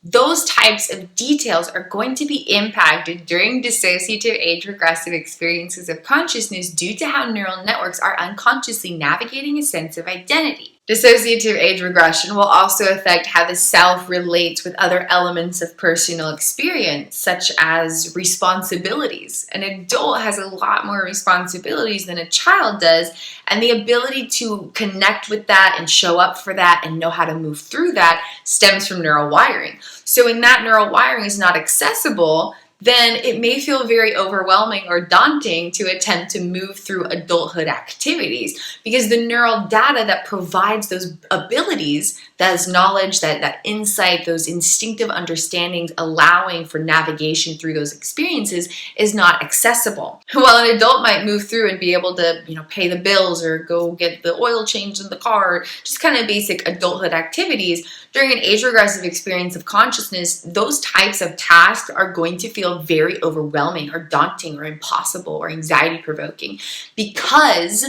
Speaker 1: Those types of details are going to be impacted during dissociative age-regressive experiences of consciousness due to how neural networks are unconsciously navigating a sense of identity. Dissociative age regression will also affect how the self relates with other elements of personal experience, such as responsibilities. An adult has a lot more responsibilities than a child does, and the ability to connect with that and show up for that and know how to move through that stems from neural wiring. So when that neural wiring is not accessible, then it may feel very overwhelming or daunting to attempt to move through adulthood activities because the neural data that provides those abilities, that knowledge, that insight, those instinctive understandings allowing for navigation through those experiences is not accessible. While an adult might move through and be able to, pay the bills or go get the oil changed in the car, just kind of basic adulthood activities, during an age-regressive experience of consciousness, those types of tasks are going to feel very overwhelming or daunting or impossible or anxiety-provoking because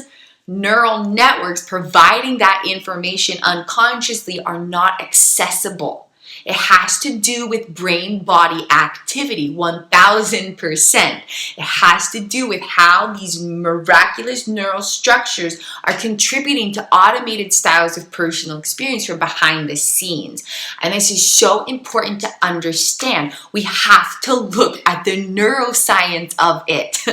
Speaker 1: neural networks providing that information unconsciously are not accessible. It has to do with brain-body activity, 1000%. It has to do with how these miraculous neural structures are contributing to automated styles of personal experience from behind the scenes. And this is so important to understand. We have to look at the neuroscience of it.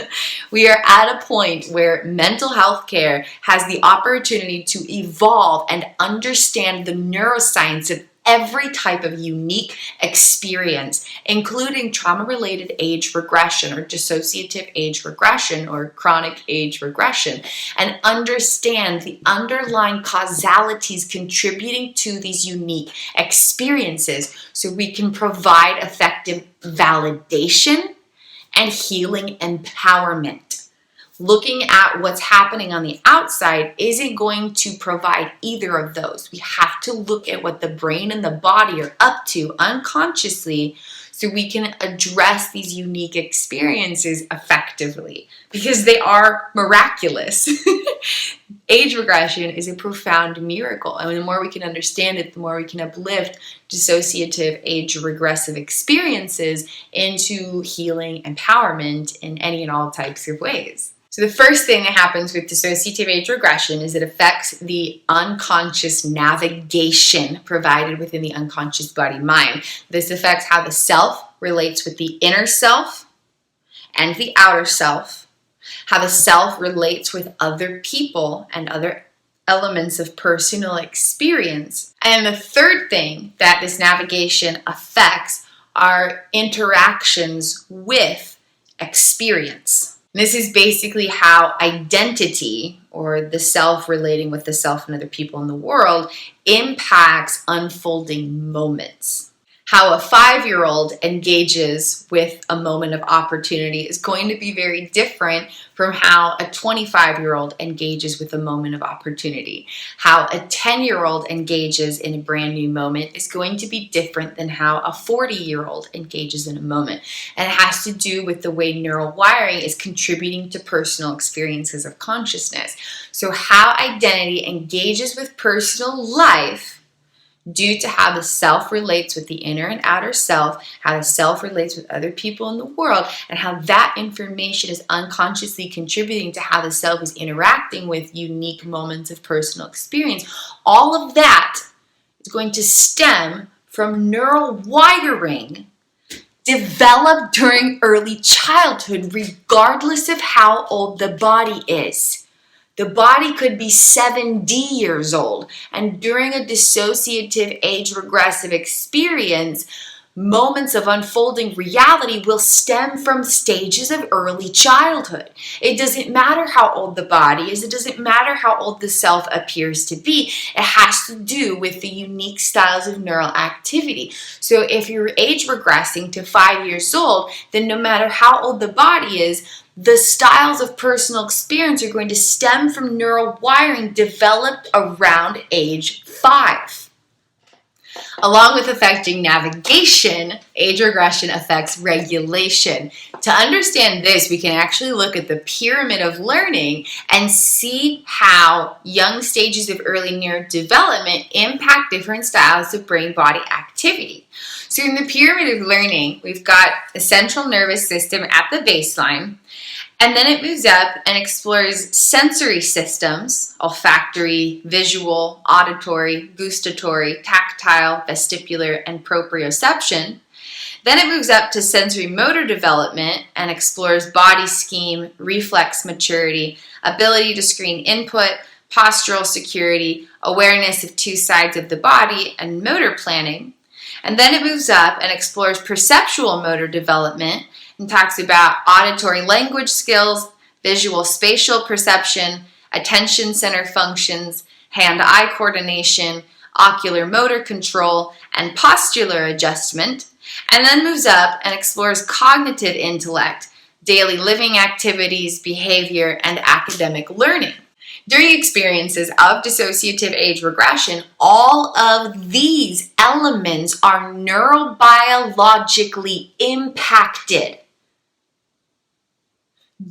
Speaker 1: We are at a point where mental health care has the opportunity to evolve and understand the neuroscience of every type of unique experience, including trauma-related age regression or dissociative age regression or chronic age regression, and understand the underlying causalities contributing to these unique experiences so we can provide effective validation and healing empowerment. Looking at what's happening on the outside isn't going to provide either of those. We have to look at what the brain and the body are up to unconsciously so we can address these unique experiences effectively because they are miraculous. Age regression is a profound miracle, and the more we can understand it, the more we can uplift dissociative age regressive experiences into healing empowerment in any and all types of ways. So the first thing that happens with dissociative age regression is it affects the unconscious navigation provided within the unconscious body-mind. This affects how the self relates with the inner self and the outer self. how the self relates with other people and other elements of personal experience. And the third thing that this navigation affects are interactions with experience. This is basically how identity, or the self relating with the self and other people in the world, impacts unfolding moments. How a 5-year-old engages with a moment of opportunity is going to be very different from how a 25-year-old engages with a moment of opportunity. How a 10-year-old engages in a brand new moment is going to be different than how a 40-year-old engages in a moment. And it has to do with the way neural wiring is contributing to personal experiences of consciousness. So how identity engages with personal life due to how the self relates with the inner and outer self, how the self relates with other people in the world, and how that information is unconsciously contributing to how the self is interacting with unique moments of personal experience. All of that is going to stem from neural wiring developed during early childhood, regardless of how old the body is. The body could be 7D years old, and during a dissociative age regressive experience, moments of unfolding reality will stem from stages of early childhood. It doesn't matter how old the body is, it doesn't matter how old the self appears to be. It has to do with the unique styles of neural activity. So if you're age regressing to 5 years old, then no matter how old the body is, the styles of personal experience are going to stem from neural wiring developed around age 5. Along with affecting navigation, age regression affects regulation. To understand this, we can actually look at the pyramid of learning and see how young stages of early neurodevelopment impact different styles of brain-body activity. So in the pyramid of learning, we've got the central nervous system at the baseline, and then it moves up and explores sensory systems: olfactory, visual, auditory, gustatory, tactile, vestibular, and proprioception. Then it moves up to sensory motor development and explores body scheme, reflex maturity, ability to screen input, postural security, awareness of two sides of the body, and motor planning. And then it moves up and explores perceptual motor development and talks about auditory language skills, visual spatial perception, attention center functions, hand-eye coordination, ocular motor control, and postular adjustment. And then moves up and explores cognitive intellect, daily living activities, behavior, and academic learning. During experiences of dissociative age regression, all of these elements are neurobiologically impacted.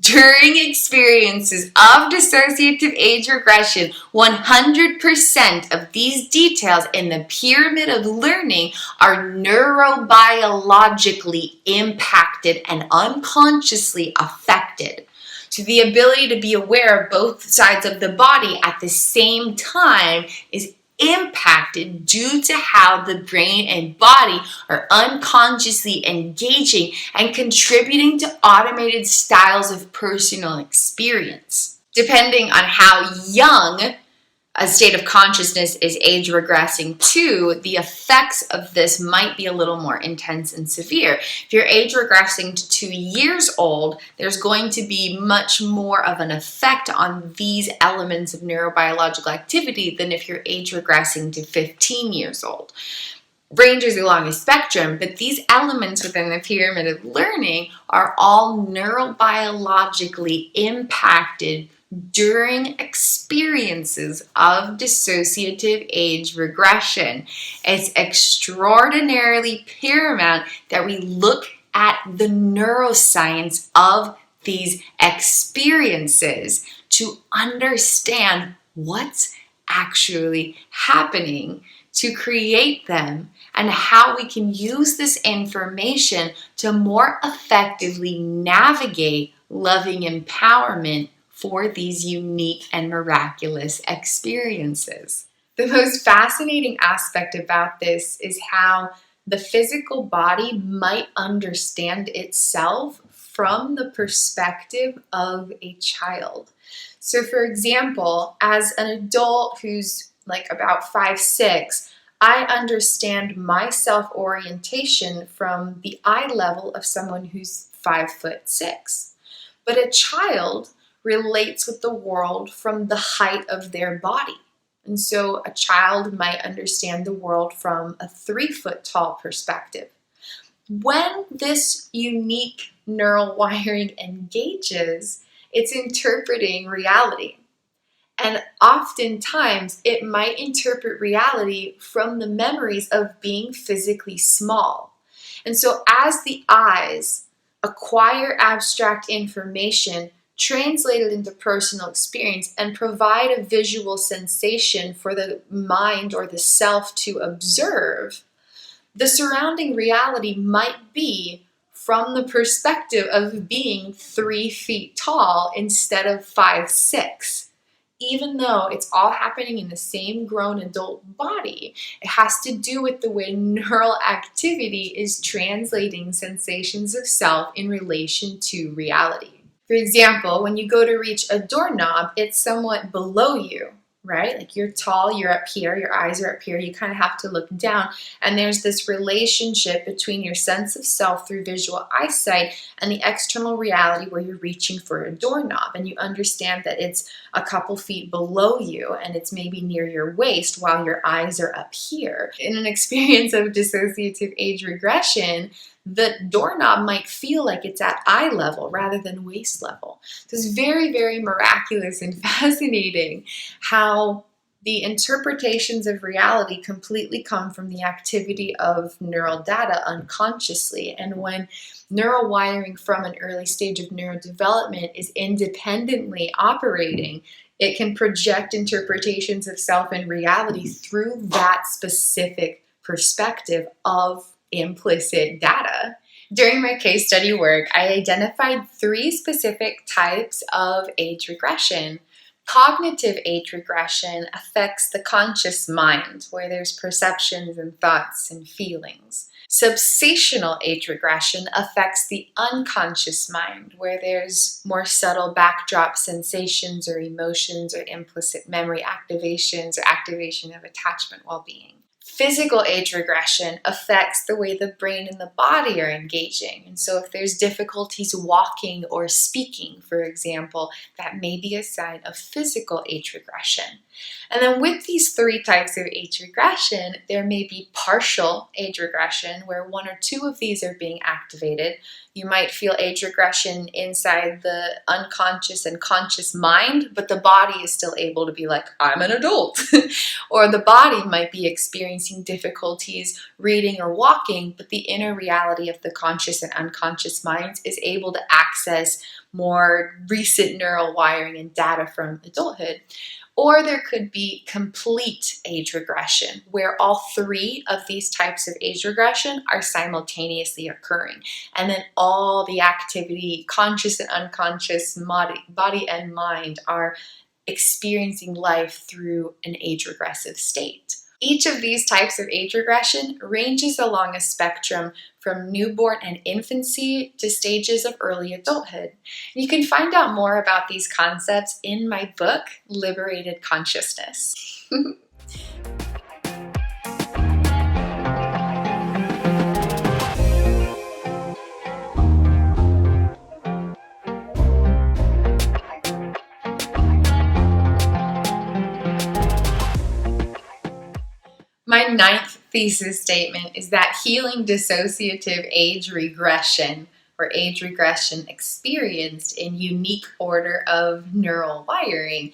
Speaker 1: During experiences of dissociative age regression, 100% of these details in the pyramid of learning are neurobiologically impacted and unconsciously affected. So the ability to be aware of both sides of the body at the same time is impacted due to how the brain and body are unconsciously engaging and contributing to automated styles of personal experience. Depending on how young a state of consciousness is age regressing to, the effects of this might be a little more intense and severe. If you're age regressing to 2 years old, there's going to be much more of an effect on these elements of neurobiological activity than if you're age regressing to 15 years old. Ranges along a spectrum, but these elements within the pyramid of learning are all neurobiologically impacted during experiences of dissociative age regression. It's extraordinarily paramount that we look at the neuroscience of these experiences to understand what's actually happening to create them and how we can use this information to more effectively navigate loving empowerment for these unique and miraculous experiences. The most fascinating aspect about this is how the physical body might understand itself from the perspective of a child. So for example, as an adult who's like about 5'6", I understand my self-orientation from the eye level of someone who's 5'6". But a child relates with the world from the height of their body. And so a child might understand the world from a 3-foot tall perspective. When this unique neural wiring engages, it's interpreting reality. And oftentimes, it might interpret reality from the memories of being physically small. And so as the eyes acquire abstract information, translate it into personal experience, and provide a visual sensation for the mind or the self to observe, the surrounding reality might be from the perspective of being 3 feet tall instead of 5'6". Even though it's all happening in the same grown adult body, it has to do with the way neural activity is translating sensations of self in relation to reality. For example, when you go to reach a doorknob, it's somewhat below you, right? Like you're tall, you're up here, your eyes are up here, you kind of have to look down. And there's this relationship between your sense of self through visual eyesight and the external reality where you're reaching for a doorknob. And you understand that it's a couple feet below you and it's maybe near your waist while your eyes are up here. In an experience of dissociative age regression, the doorknob might feel like it's at eye level rather than waist level. So it's very, very miraculous and fascinating how the interpretations of reality completely come from the activity of neural data unconsciously. And when neural wiring from an early stage of neurodevelopment is independently operating, it can project interpretations of self and reality through that specific perspective of implicit data. During my case study work, I identified 3 specific types of age regression. Cognitive age regression affects the conscious mind, where there's perceptions and thoughts and feelings. Subsational age regression affects the unconscious mind, where there's more subtle backdrop sensations or emotions or implicit memory activations or activation of attachment well-being. Physical age regression affects the way the brain and the body are engaging. And so if there's difficulties walking or speaking, for example, that may be a sign of physical age regression. And then with these 3 types of age regression, there may be partial age regression, where 1 or 2 of these are being activated. You might feel age regression inside the unconscious and conscious mind, but the body is still able to be like, I'm an adult. Or the body might be experiencing difficulties reading or walking, but the inner reality of the conscious and unconscious minds is able to access more recent neural wiring and data from adulthood. Or there could be complete age regression, where all 3 of these types of age regression are simultaneously occurring. And then all the activity, conscious and unconscious, body and mind, are experiencing life through an age regressive state. Each of these types of age regression ranges along a spectrum from newborn and infancy to stages of early adulthood. You can find out more about these concepts in my book, Liberated Consciousness. My 9th thesis statement is that healing dissociative age regression, or age regression experienced in unique order of neural wiring,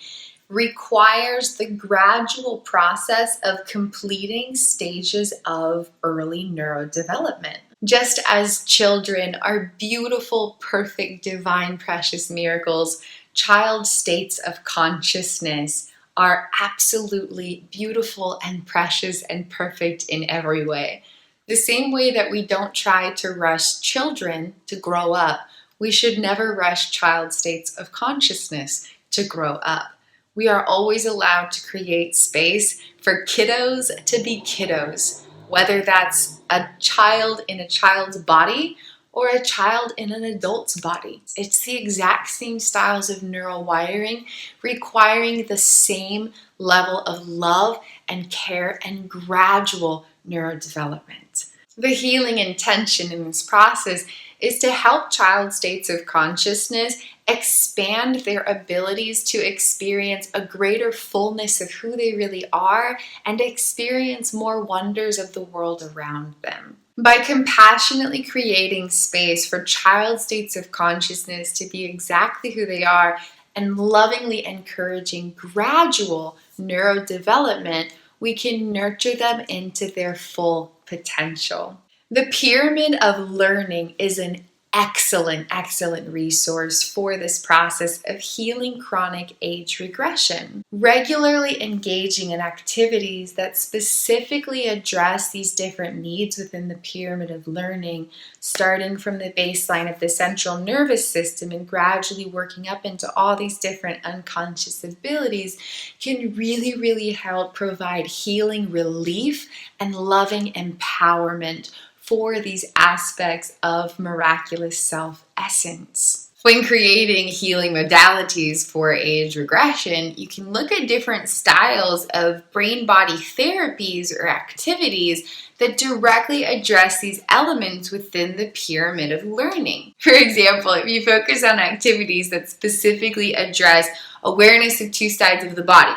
Speaker 1: requires the gradual process of completing stages of early neurodevelopment. Just as children are beautiful, perfect, divine, precious miracles, child states of consciousness are absolutely beautiful and precious and perfect in every way. The same way that we don't try to rush children to grow up, we should never rush child states of consciousness to grow up. We are always allowed to create space for kiddos to be kiddos, whether that's a child in a child's body or a child in an adult's body. It's the exact same styles of neural wiring requiring the same level of love and care and gradual neurodevelopment. The healing intention in this process is to help child states of consciousness expand their abilities to experience a greater fullness of who they really are and experience more wonders of the world around them. By compassionately creating space for child states of consciousness to be exactly who they are and lovingly encouraging gradual neurodevelopment, we can nurture them into their full potential. The pyramid of learning is an excellent resource for this process of healing chronic age regression. Regularly engaging in activities that specifically address these different needs within the pyramid of learning, starting from the baseline of the central nervous system and gradually working up into all these different unconscious abilities, can really help provide healing relief and loving empowerment for these aspects of miraculous self-essence. When creating healing modalities for age regression, you can look at different styles of brain-body therapies or activities that directly address these elements within the pyramid of learning. For example, if you focus on activities that specifically address awareness of two sides of the body,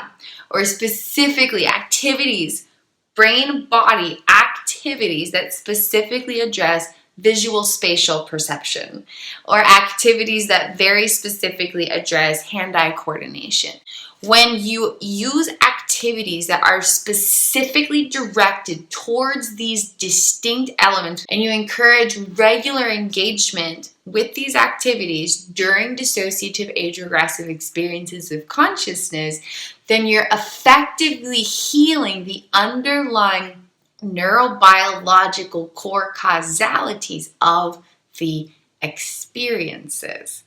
Speaker 1: or specifically brain-body activities that specifically address visual spatial perception, or activities that very specifically address hand-eye coordination. When you use activities that are specifically directed towards these distinct elements and you encourage regular engagement with these activities during dissociative age regressive experiences of consciousness, then you're effectively healing the underlying neurobiological core causalities of the experiences.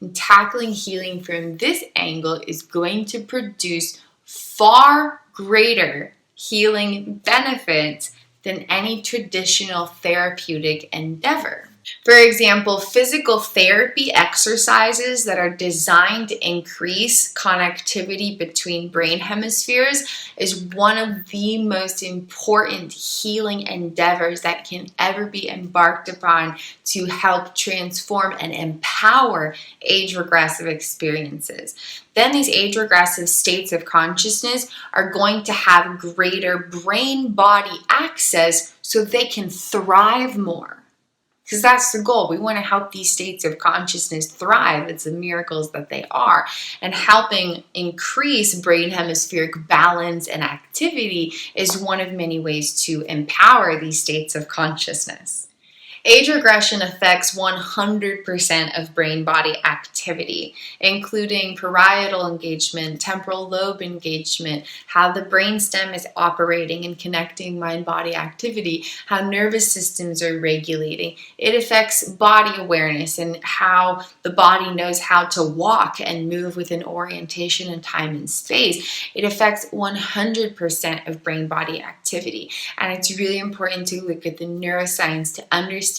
Speaker 1: And tackling healing from this angle is going to produce far greater healing benefits than any traditional therapeutic endeavor. For example, physical therapy exercises that are designed to increase connectivity between brain hemispheres is one of the most important healing endeavors that can ever be embarked upon to help transform and empower age regressive experiences. Then these age regressive states of consciousness are going to have greater brain-body access so they can thrive more. Because that's the goal. We want to help these states of consciousness thrive. It's the miracles that they are. And helping increase brain hemispheric balance and activity is one of many ways to empower these states of consciousness. Age regression affects 100% of brain-body activity, including parietal engagement, temporal lobe engagement, how the brainstem is operating and connecting mind-body activity, how nervous systems are regulating. It affects body awareness and how the body knows how to walk and move within orientation and time and space. It affects 100% of brain-body activity, and it's really important to look at the neuroscience to understand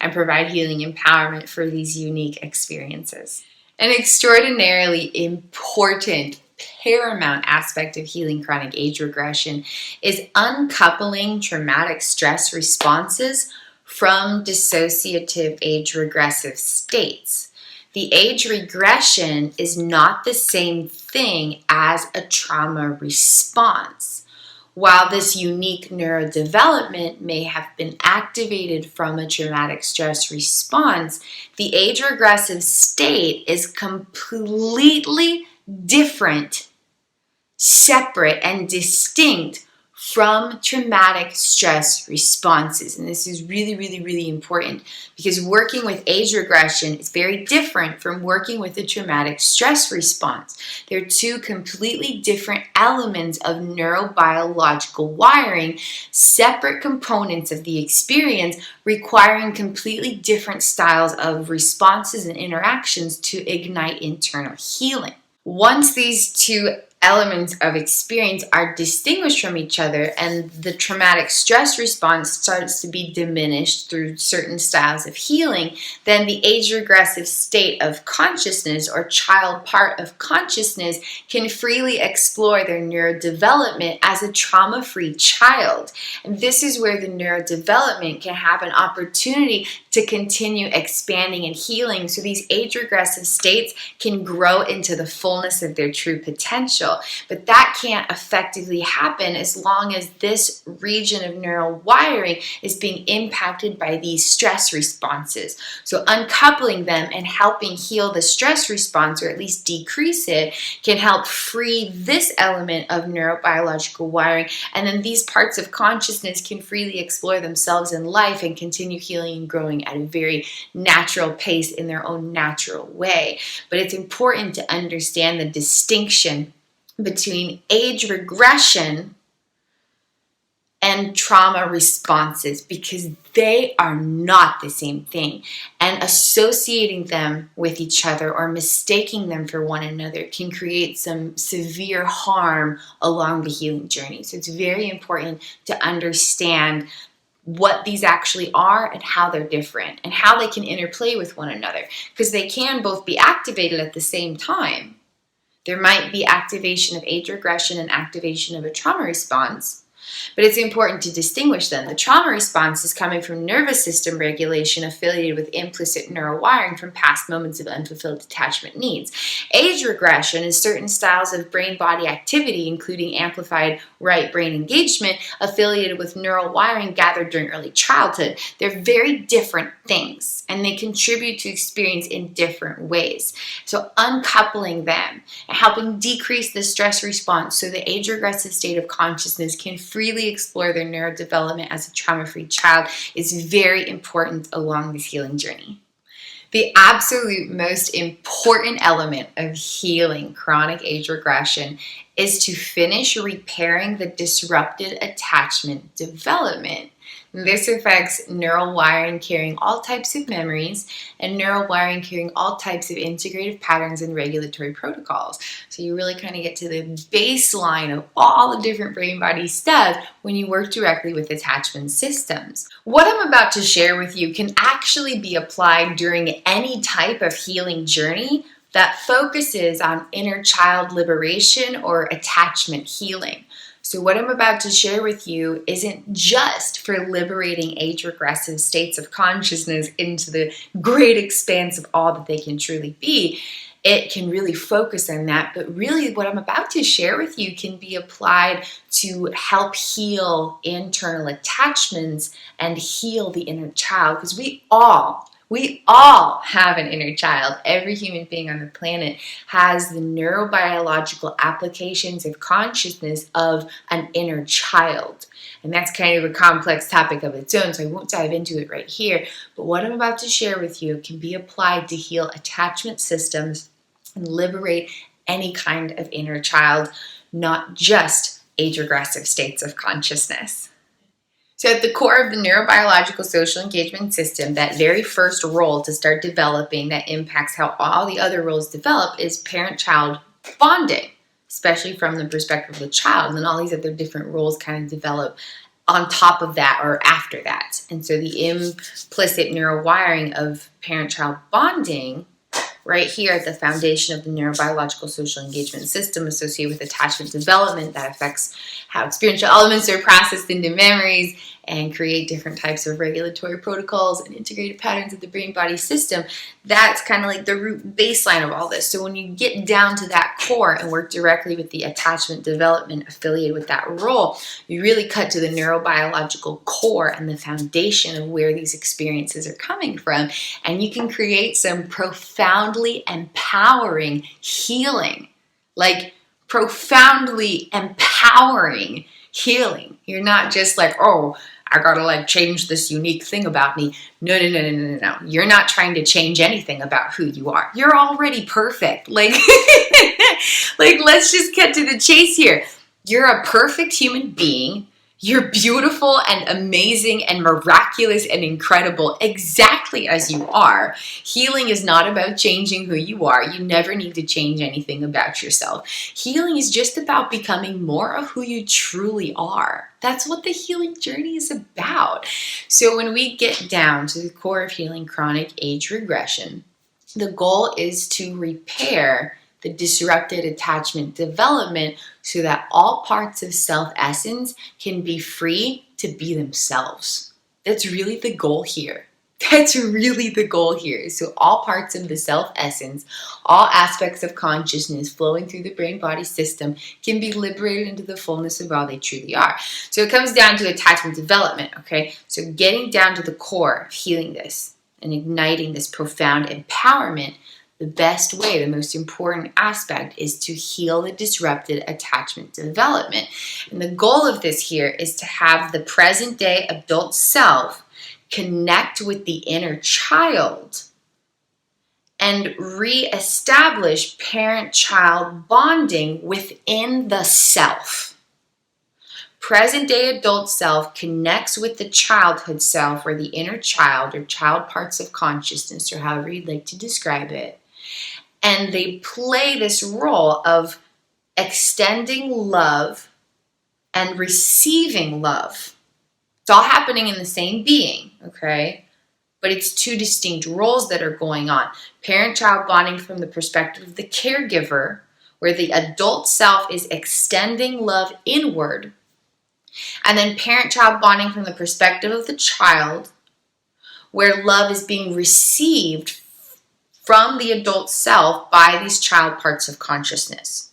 Speaker 1: and provide healing empowerment for these unique experiences. An extraordinarily important, paramount aspect of healing chronic age regression is uncoupling traumatic stress responses from dissociative age regressive states. The age regression is not the same thing as a trauma response. While this unique neurodevelopment may have been activated from a traumatic stress response, the age regressive state is completely different, separate, and distinct from traumatic stress responses. And this is really important because working with age regression is very different from working with a traumatic stress response. They're two completely different elements of neurobiological wiring, separate components of the experience requiring completely different styles of responses and interactions to ignite internal healing. Once these two elements of experience are distinguished from each other and the traumatic stress response starts to be diminished through certain styles of healing, then the age regressive state of consciousness or child part of consciousness can freely explore their neurodevelopment as a trauma-free child. And this is where the neurodevelopment can have an opportunity to continue expanding and healing, so these age regressive states can grow into the fullness of their true potential. But that can't effectively happen as long as this region of neural wiring is being impacted by these stress responses. So uncoupling them and helping heal the stress response, or at least decrease it, can help free this element of neurobiological wiring, and then these parts of consciousness can freely explore themselves in life and continue healing and growing at a very natural pace in their own natural way. But it's important to understand the distinction between age regression and trauma responses, because they are not the same thing, and associating them with each other or mistaking them for one another can create some severe harm along the healing journey. So it's very important to understand what these actually are and how they're different and how they can interplay with one another, because they can both be activated at the same time. There might be activation of age regression and activation of a trauma response, but it's important to distinguish them. The trauma response is coming from nervous system regulation affiliated with implicit neural wiring from past moments of unfulfilled attachment needs. Age regression is certain styles of brain-body activity, including amplified right brain engagement, affiliated with neural wiring gathered during early childhood. They're very different things, and they contribute to experience in different ways. So uncoupling them and helping decrease the stress response so the age regressive state of consciousness can freely explore their neurodevelopment as a trauma-free child is very important along this healing journey. The absolute most important element of healing chronic age regression is to finish repairing the disrupted attachment development. This affects neural wiring carrying all types of memories and neural wiring carrying all types of integrative patterns and regulatory protocols. So you really kind of get to the baseline of all the different brain body stuff when you work directly with attachment systems. What I'm about to share with you can actually be applied during any type of healing journey that focuses on inner child liberation or attachment healing. So what I'm about to share with you isn't just for liberating age regressive states of consciousness into the great expanse of all that they can truly be. It can really focus on that, but really what I'm about to share with you can be applied to help heal internal attachments and heal the inner child, because we all have an inner child. Every human being on the planet has the neurobiological applications of consciousness of an inner child. And that's kind of a complex topic of its own, so I won't dive into it right here. But what I'm about to share with you can be applied to heal attachment systems and liberate any kind of inner child, not just age regressive states of consciousness. So at the core of the neurobiological social engagement system, that very first role to start developing that impacts how all the other roles develop is parent-child bonding, especially from the perspective of the child. And then all these other different roles kind of develop on top of that or after that. And so the implicit neural wiring of parent-child bonding right here at the foundation of the neurobiological social engagement system associated with attachment development that affects how experiential elements are processed into memories and create different types of regulatory protocols and integrated patterns of the brain-body system. That's kind of like the root baseline of all this. So when you get down to that core and work directly with the attachment development affiliated with that role, you really cut to the neurobiological core and the foundation of where these experiences are coming from. And you can create some profoundly empowering healing, like profoundly empowering healing. You're not just like, oh, I gotta like change this unique thing about me. No. You're not trying to change anything about who you are. You're already perfect. Like, let's just cut to the chase here. You're a perfect human being.
Speaker 3: You're beautiful and amazing and miraculous and incredible exactly as you are. Healing is not about changing who you are. You never need to change anything about yourself. Healing is just about becoming more of who you truly are. That's what the healing journey is about. So when we get down to the core of healing chronic age regression, the goal is to repair the disrupted attachment development so that all parts of self-essence can be free to be themselves. That's really the goal here. That's really the goal here. So all parts of the self-essence, all aspects of consciousness flowing through the brain-body system can be liberated into the fullness of all they truly are. So it comes down to attachment development, okay? So getting down to the core of healing this and igniting this profound empowerment, the best way, the most important aspect is to heal the disrupted attachment development. And the goal of this here is to have the present day adult self connect with the inner child and reestablish parent-child bonding within the self. Present day adult self connects with the childhood self, or the inner child, or child parts of consciousness, or however you'd like to describe it. And they play this role of extending love and receiving love. It's all happening in the same being, okay? But it's two distinct roles that are going on. Parent-child bonding from the perspective of the caregiver, where the adult self is extending love inward. And then parent-child bonding from the perspective of the child, where love is being received from the adult self by these child parts of consciousness.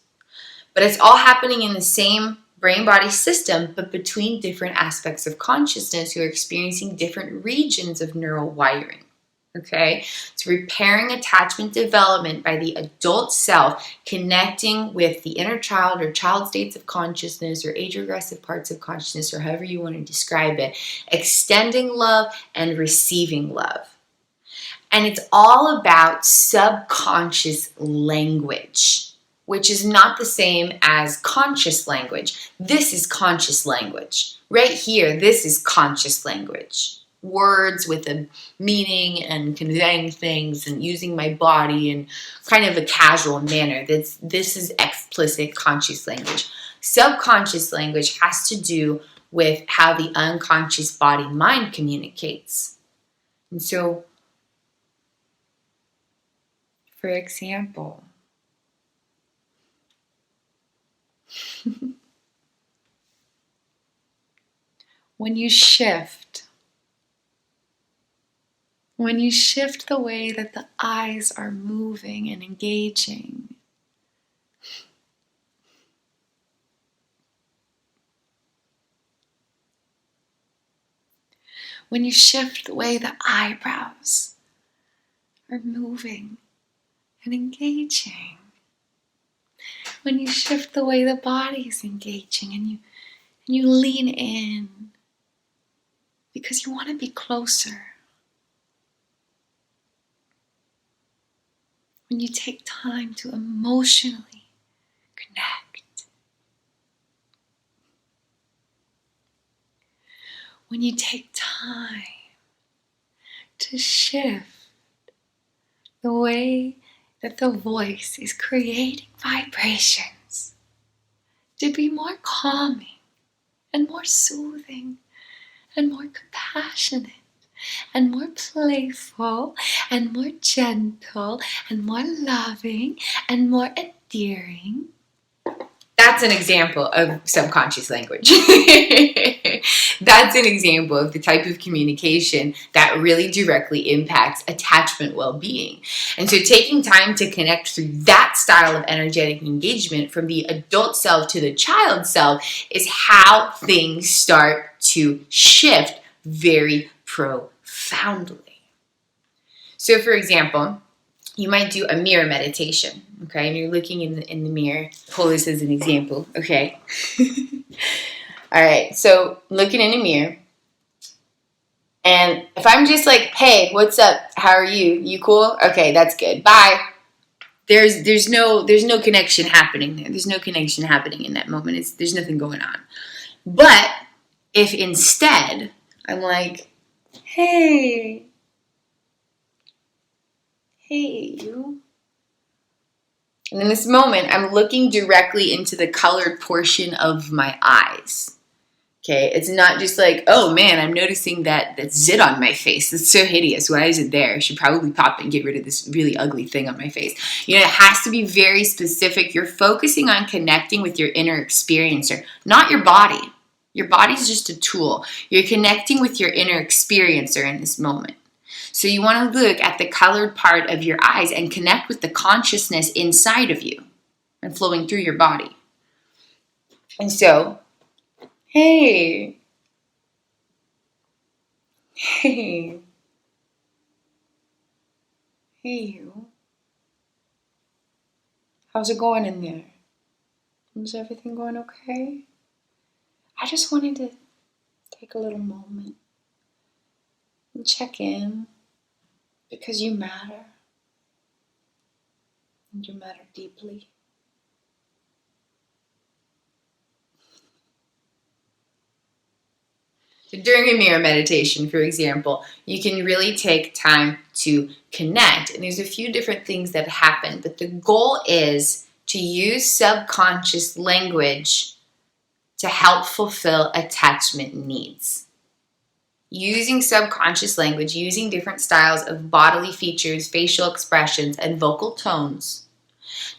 Speaker 3: But it's all happening in the same brain-body system, but between different aspects of consciousness who are experiencing different regions of neural wiring. Okay? It's repairing attachment development by the adult self, connecting with the inner child or child states of consciousness or age-regressive parts of consciousness, or however you want to describe it, extending love and receiving love. And it's all about subconscious language, which is not the same as conscious language. This is conscious language. Right here, this is conscious language. Words with a meaning and conveying things and using my body in kind of a casual manner. This is explicit conscious language. Subconscious language has to do with how the unconscious body-mind communicates. And so, for example, when you shift the way that the eyes are moving and engaging, when you shift the way the eyebrows are moving and engaging, when you shift the way the body is engaging and you lean in because you want to be closer, when you take time to emotionally connect, when you take time to shift the way that the voice is creating vibrations to be more calming and more soothing and more compassionate and more playful and more gentle and more loving and more endearing. That's an example of subconscious language. That's an example of the type of communication that really directly impacts attachment well-being. And so taking time to connect through that style of energetic engagement from the adult self to the child self is how things start to shift very profoundly. So for example, you might do a mirror meditation, okay? And you're looking in the mirror. Pull this as an example, okay? All right, so looking in a mirror. And if I'm just like, hey, what's up? How are you? You cool? Okay, that's good. Bye. There's no connection happening there. There's no connection happening in that moment. There's nothing going on. But if instead I'm like, hey, you. And in this moment, I'm looking directly into the colored portion of my eyes. Okay, it's not just like, oh man, I'm noticing that zit on my face. It's so hideous. Why is it there? I should probably pop and get rid of this really ugly thing on my face. You know, it has to be very specific. You're focusing on connecting with your inner experiencer, not your body. Your body's just a tool. You're connecting with your inner experiencer in this moment. So you want to look at the colored part of your eyes and connect with the consciousness inside of you and flowing through your body. And so, hey, you. How's it going in there? Is everything going okay? I just wanted to take a little moment and check in because you matter. And you matter deeply. During a mirror meditation, for example, you can really take time to connect. And there's a few different things that happen, but the goal is to use subconscious language to help fulfill attachment needs. Using subconscious language, using different styles of bodily features, facial expressions, and vocal tones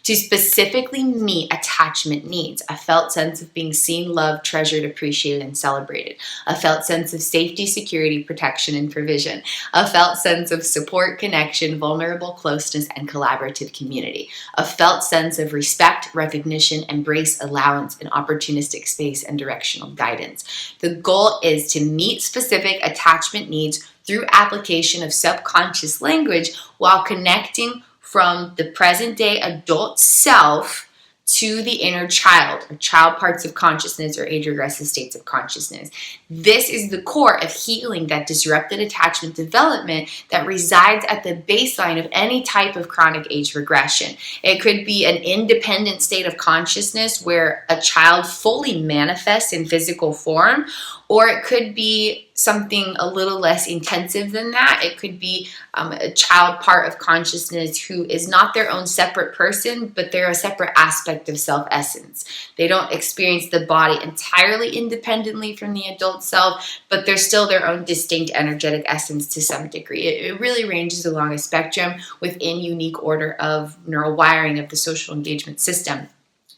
Speaker 3: to specifically meet attachment needs. A felt sense of being seen, loved, treasured, appreciated, and celebrated. A felt sense of safety, security, protection, and provision. A felt sense of support, connection, vulnerable closeness, and collaborative community. A felt sense of respect, recognition, embrace, allowance, and opportunistic space and directional guidance. The goal is to meet specific attachment needs through application of subconscious language while connecting from the present day adult self to the inner child, or child parts of consciousness, or age regressive states of consciousness. This is the core of healing that disrupted attachment development that resides at the baseline of any type of chronic age regression. It could be an independent state of consciousness where a child fully manifests in physical form, or it could be something a little less intensive than that. It could be a child part of consciousness who is not their own separate person, but they're a separate aspect of self-essence. They don't experience the body entirely independently from the adult self, but they're still their own distinct energetic essence to some degree. It really ranges along a spectrum within unique order of neural wiring of the social engagement system.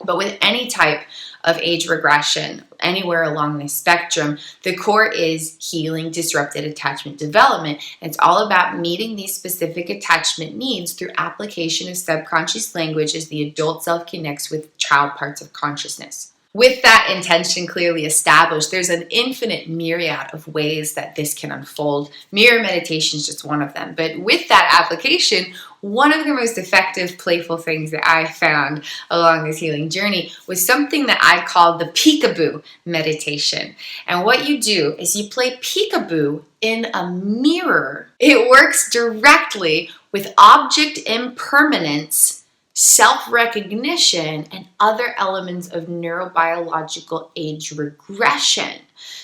Speaker 3: But with any type of age regression, anywhere along this spectrum, the core is healing disrupted attachment development. It's all about meeting these specific attachment needs through application of subconscious language as the adult self connects with child parts of consciousness. With that intention clearly established, there's an infinite myriad of ways that this can unfold. Mirror meditation is just one of them. But with that application, one of the most effective, playful things that I found along this healing journey was something that I called the peekaboo meditation. And what you do is you play peekaboo in a mirror. It works directly with object impermanence, self-recognition, and other elements of neurobiological age regression.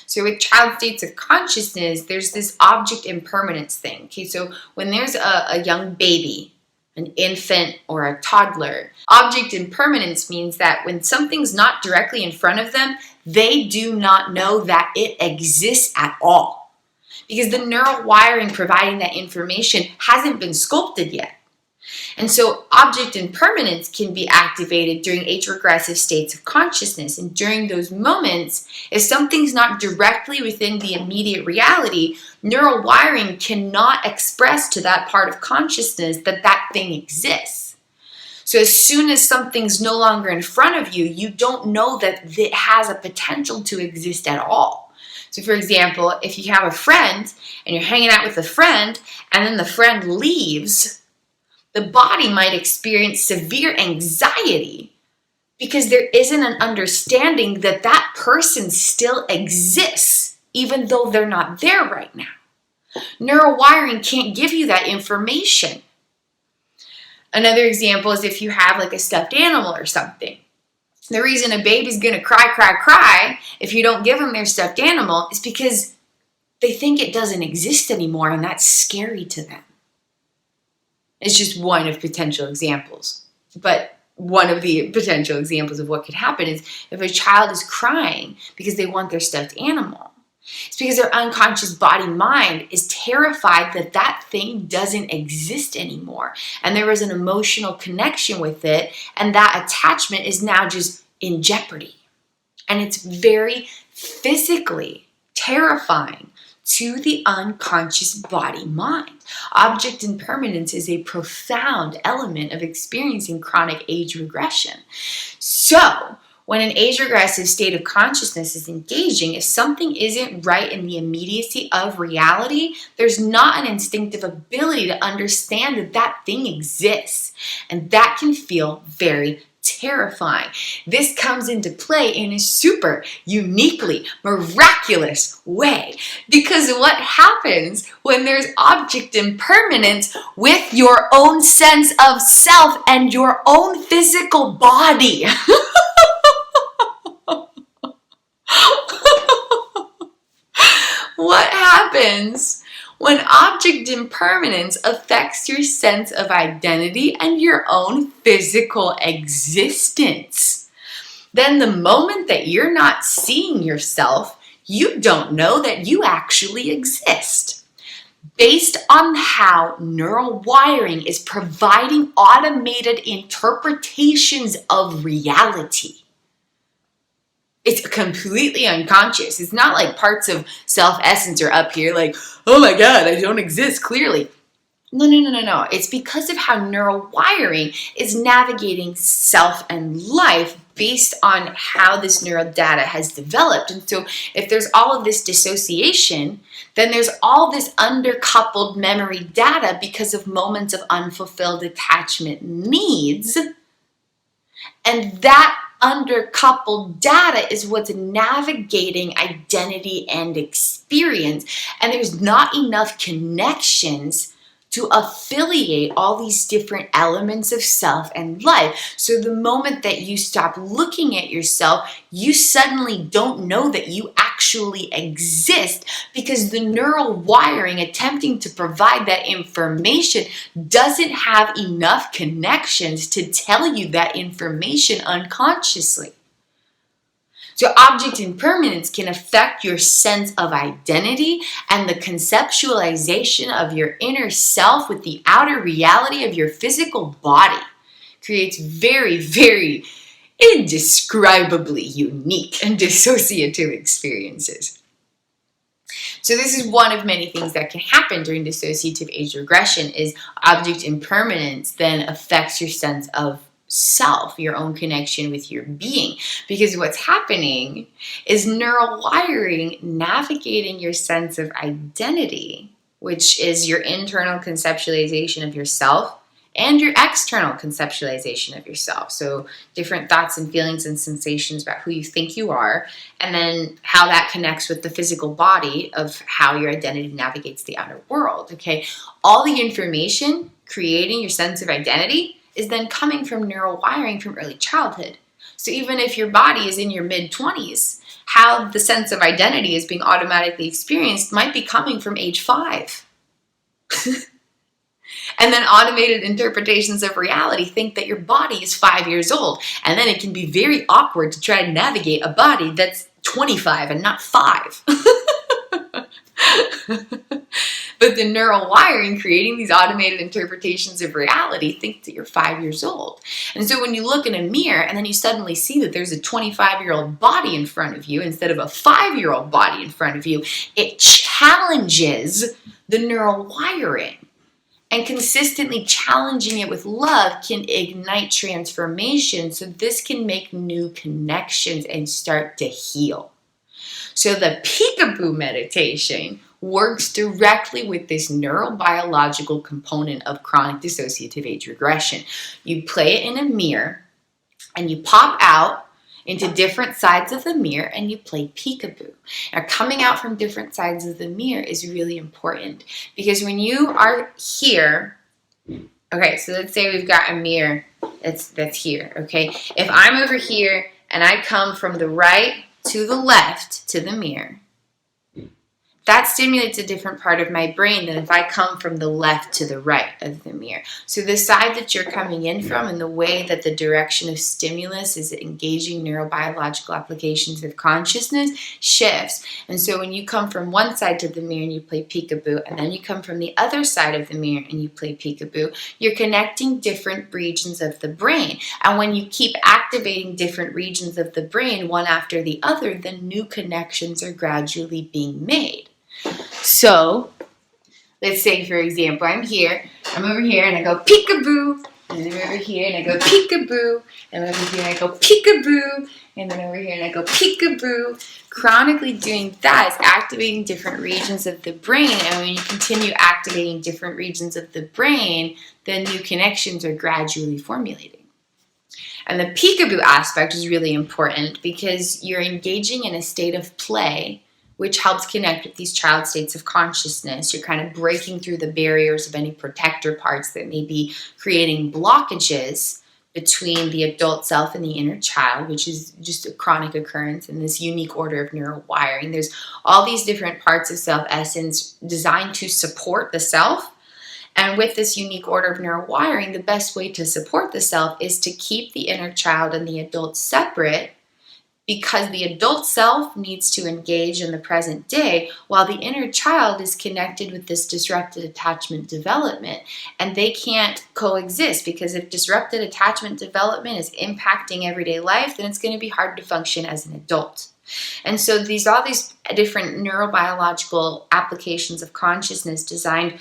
Speaker 3: So with child states of consciousness, there's this object impermanence thing. Okay, so when there's a young baby, an infant, or a toddler, object impermanence means that when something's not directly in front of them, they do not know that it exists at all. Because the neural wiring providing that information hasn't been sculpted yet. And so object impermanence can be activated during age regressive states of consciousness. And during those moments, if something's not directly within the immediate reality, neural wiring cannot express to that part of consciousness that that thing exists. So as soon as something's no longer in front of you, you don't know that it has a potential to exist at all. So for example, if you have a friend and you're hanging out with a friend and then the friend leaves, the body might experience severe anxiety because there isn't an understanding that that person still exists, even though they're not there right now. Neural wiring can't give you that information. Another example is if you have like a stuffed animal or something. The reason a baby's going to cry if you don't give them their stuffed animal is because they think it doesn't exist anymore, and that's scary to them. It's just one of potential examples. But one of the potential examples of what could happen is if a child is crying because they want their stuffed animal, it's because their unconscious body mind is terrified that that thing doesn't exist anymore. And there was an emotional connection with it, and that attachment is now just in jeopardy. And it's very physically terrifying to the unconscious body mind. Object impermanence is a profound element of experiencing chronic age regression. So, when an age regressive state of consciousness is engaging, if something isn't right in the immediacy of reality, there's not an instinctive ability to understand that that thing exists. And that can feel very terrifying. This comes into play in a super uniquely miraculous way, because what happens when there's object impermanence with your own sense of self and your own physical body? What happens when object impermanence affects your sense of identity and your own physical existence? Then the moment that you're not seeing yourself, you don't know that you actually exist. Based on how neural wiring is providing automated interpretations of reality. It's completely unconscious. It's not like parts of self-essence are up here like, oh my God, I don't exist clearly. No. It's because of how neural wiring is navigating self and life based on how this neural data has developed. And so if there's all of this dissociation, then there's all this undercoupled memory data because of moments of unfulfilled attachment needs. And that undercoupled data is what's navigating identity and experience. And there's not enough connections to affiliate all these different elements of self and life. So the moment that you stop looking at yourself, you suddenly don't know that you actually exist, because the neural wiring attempting to provide that information doesn't have enough connections to tell you that information unconsciously. So object impermanence can affect your sense of identity and the conceptualization of your inner self with the outer reality of your physical body. Creates very, very indescribably unique and dissociative experiences. So this is one of many things that can happen during dissociative age regression, is object impermanence then affects your sense of self, your own connection with your being. Because what's happening is neural wiring navigating your sense of identity, which is your internal conceptualization of yourself and your external conceptualization of yourself. So different thoughts and feelings and sensations about who you think you are, and then how that connects with the physical body of how your identity navigates the outer world. Okay, all the information creating your sense of identity is then coming from neural wiring from early childhood. So even if your body is in your mid-20s, how the sense of identity is being automatically experienced might be coming from age 5. And then automated interpretations of reality think that your body is 5 years old. And then it can be very awkward to try to navigate a body that's 25 and not 5. But the neural wiring creating these automated interpretations of reality thinks that you're 5 years old. And so when you look in a mirror and then you suddenly see that there's a 25-year-old body in front of you instead of a 5-year-old body in front of you, it challenges the neural wiring. And consistently challenging it with love can ignite transformation, so this can make new connections and start to heal. So the peekaboo meditation works directly with this neurobiological component of chronic dissociative age regression. You play it in a mirror and you pop out into different sides of the mirror and you play peekaboo. Now, coming out from different sides of the mirror is really important, because when you are here, okay, so let's say we've got a mirror that's here, okay? If I'm over here and I come from the right to the left to the mirror, that stimulates a different part of my brain than if I come from the left to the right of the mirror. So the side that you're coming in from and the way that the direction of stimulus is engaging neurobiological applications of consciousness shifts. And so when you come from one side to the mirror and you play peekaboo, and then you come from the other side of the mirror and you play peekaboo, you're connecting different regions of the brain. And when you keep activating different regions of the brain one after the other, then new connections are gradually being made. So, let's say, for example, I'm over here, and I go peekaboo, and then I'm over here, and I go peekaboo, and over here, and I go peekaboo, and then over here, and I go peekaboo. Chronically doing that is activating different regions of the brain, and when you continue activating different regions of the brain, then new connections are gradually formulating. And the peekaboo aspect is really important because you're engaging in a state of play, which helps connect with these child states of consciousness. You're kind of breaking through the barriers of any protector parts that may be creating blockages between the adult self and the inner child, which is just a chronic occurrence in this unique order of neurowiring. There's all these different parts of self-essence designed to support the self. And with this unique order of neurowiring, the best way to support the self is to keep the inner child and the adult separate, because the adult self needs to engage in the present day while the inner child is connected with this disrupted attachment development. And they can't coexist, because if disrupted attachment development is impacting everyday life, then it's going to be hard to function as an adult. And so all these different neurobiological applications of consciousness designed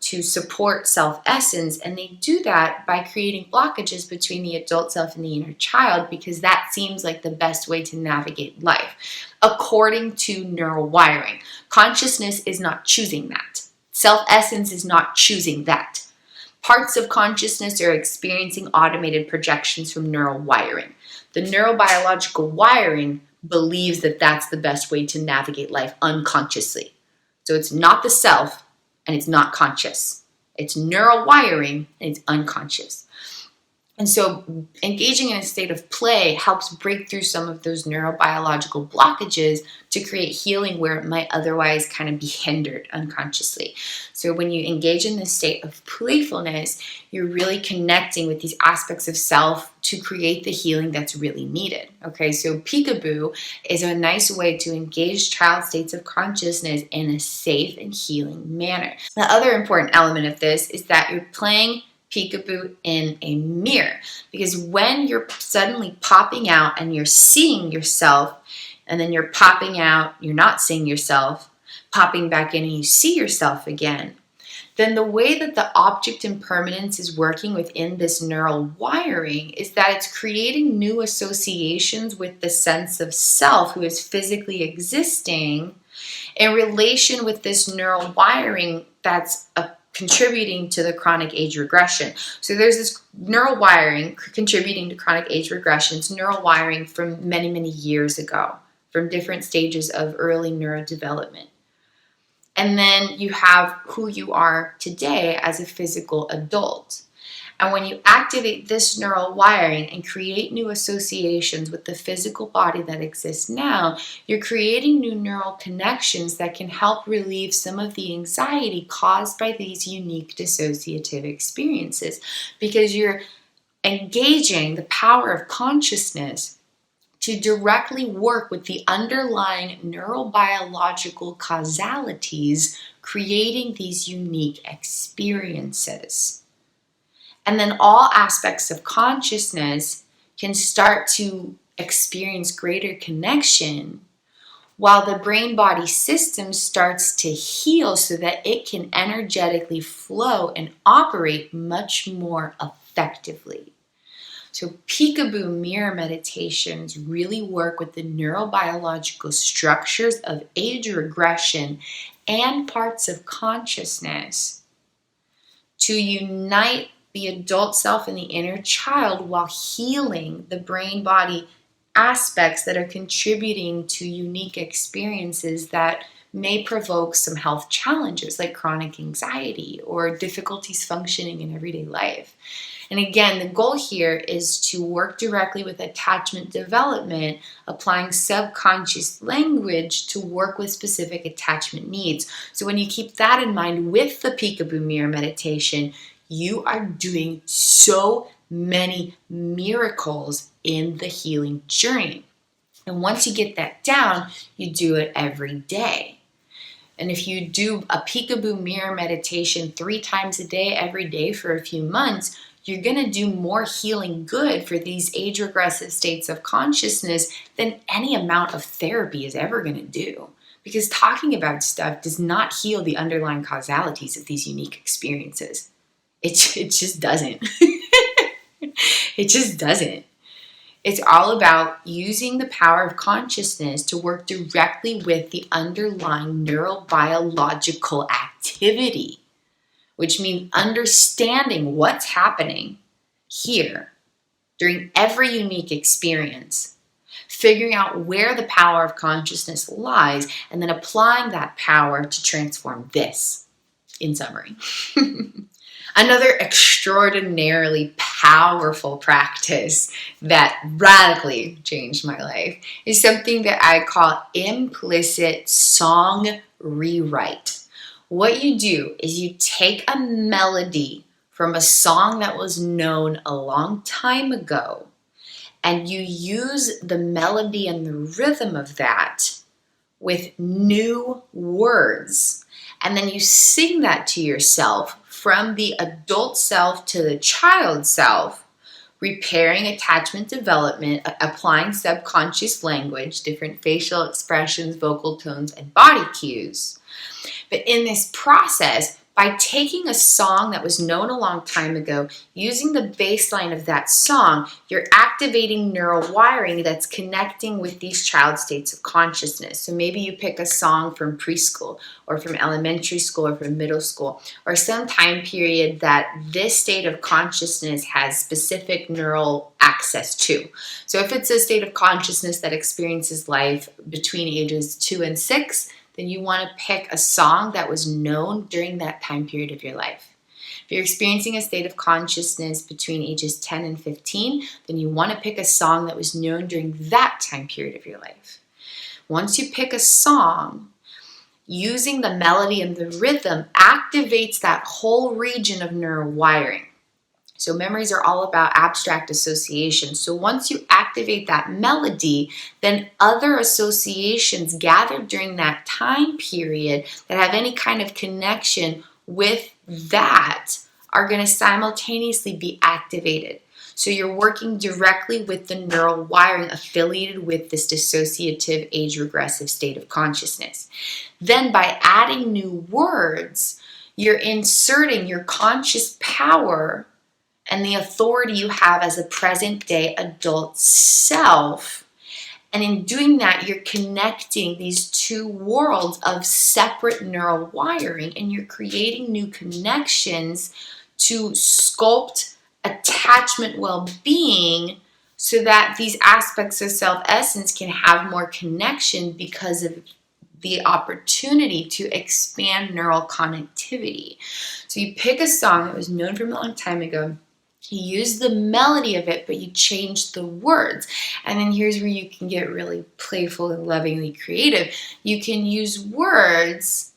Speaker 3: to support self-essence, and they do that by creating blockages between the adult self and the inner child, because that seems like the best way to navigate life, according to neurowiring. Consciousness is not choosing that. Self-essence is not choosing that. Parts of consciousness are experiencing automated projections from neurowiring. The neurobiological wiring believes that that's the best way to navigate life unconsciously. So it's not the self, and it's not conscious. It's neurowiring, and it's unconscious. And so engaging in a state of play helps break through some of those neurobiological blockages to create healing where it might otherwise kind of be hindered unconsciously. So when you engage in this state of playfulness, you're really connecting with these aspects of self to create the healing that's really needed. Okay, so peekaboo is a nice way to engage child states of consciousness in a safe and healing manner. The other important element of this is that you're playing peekaboo in a mirror, because when you're suddenly popping out and you're seeing yourself, and then you're popping out, you're not seeing yourself, popping back in and you see yourself again, then the way that the object impermanence is working within this neural wiring is that it's creating new associations with the sense of self who is physically existing in relation with this neural wiring that's contributing to the chronic age regression. So there's this neural wiring contributing to chronic age regression. It's neural wiring from many, many years ago, from different stages of early neurodevelopment. And then you have who you are today as a physical adult. And when you activate this neural wiring and create new associations with the physical body that exists now, you're creating new neural connections that can help relieve some of the anxiety caused by these unique dissociative experiences, because you're engaging the power of consciousness to directly work with the underlying neurobiological causalities, creating these unique experiences. And then all aspects of consciousness can start to experience greater connection, while the brain-body system starts to heal so that it can energetically flow and operate much more effectively. So peekaboo mirror meditations really work with the neurobiological structures of age regression and parts of consciousness to unite the adult self and the inner child while healing the brain-body aspects that are contributing to unique experiences that may provoke some health challenges like chronic anxiety or difficulties functioning in everyday life. And again, the goal here is to work directly with attachment development, applying subconscious language to work with specific attachment needs. So when you keep that in mind with the peekaboo mirror meditation, you are doing so many miracles in the healing journey. And once you get that down, you do it every day. And if you do a peekaboo mirror meditation 3 times a day, every day for a few months, you're going to do more healing good for these age regressive states of consciousness than any amount of therapy is ever going to do. Because talking about stuff does not heal the underlying causalities of these unique experiences. It just doesn't. It just doesn't. It's all about using the power of consciousness to work directly with the underlying neurobiological activity, which means understanding what's happening here during every unique experience, figuring out where the power of consciousness lies, and then applying that power to transform this, in summary. Another extraordinarily powerful practice that radically changed my life is something that I call implicit song rewrite. What you do is you take a melody from a song that was known a long time ago, and you use the melody and the rhythm of that with new words. And then you sing that to yourself from the adult self to the child self, repairing attachment development, applying subconscious language, different facial expressions, vocal tones, and body cues. But in this process, by taking a song that was known a long time ago, using the baseline of that song, you're activating neural wiring that's connecting with these child states of consciousness. So maybe you pick a song from preschool or from elementary school or from middle school, or some time period that this state of consciousness has specific neural access to. So if it's a state of consciousness that experiences life between ages 2 and 6, then you want to pick a song that was known during that time period of your life. If you're experiencing a state of consciousness between ages 10 and 15, then you want to pick a song that was known during that time period of your life. Once you pick a song, using the melody and the rhythm activates that whole region of neural wiring. So memories are all about abstract association. So once you activate that melody, then other associations gathered during that time period that have any kind of connection with that are going to simultaneously be activated. So you're working directly with the neural wiring affiliated with this dissociative age regressive state of consciousness. Then by adding new words, you're inserting your conscious power and the authority you have as a present day adult self. And in doing that, you're connecting these two worlds of separate neural wiring, and you're creating new connections to sculpt attachment well-being so that these aspects of self-essence can have more connection because of the opportunity to expand neural connectivity. So you pick a song that was known from a long time ago, you use the melody of it, but you change the words. And then here's where you can get really playful and lovingly creative. You can use words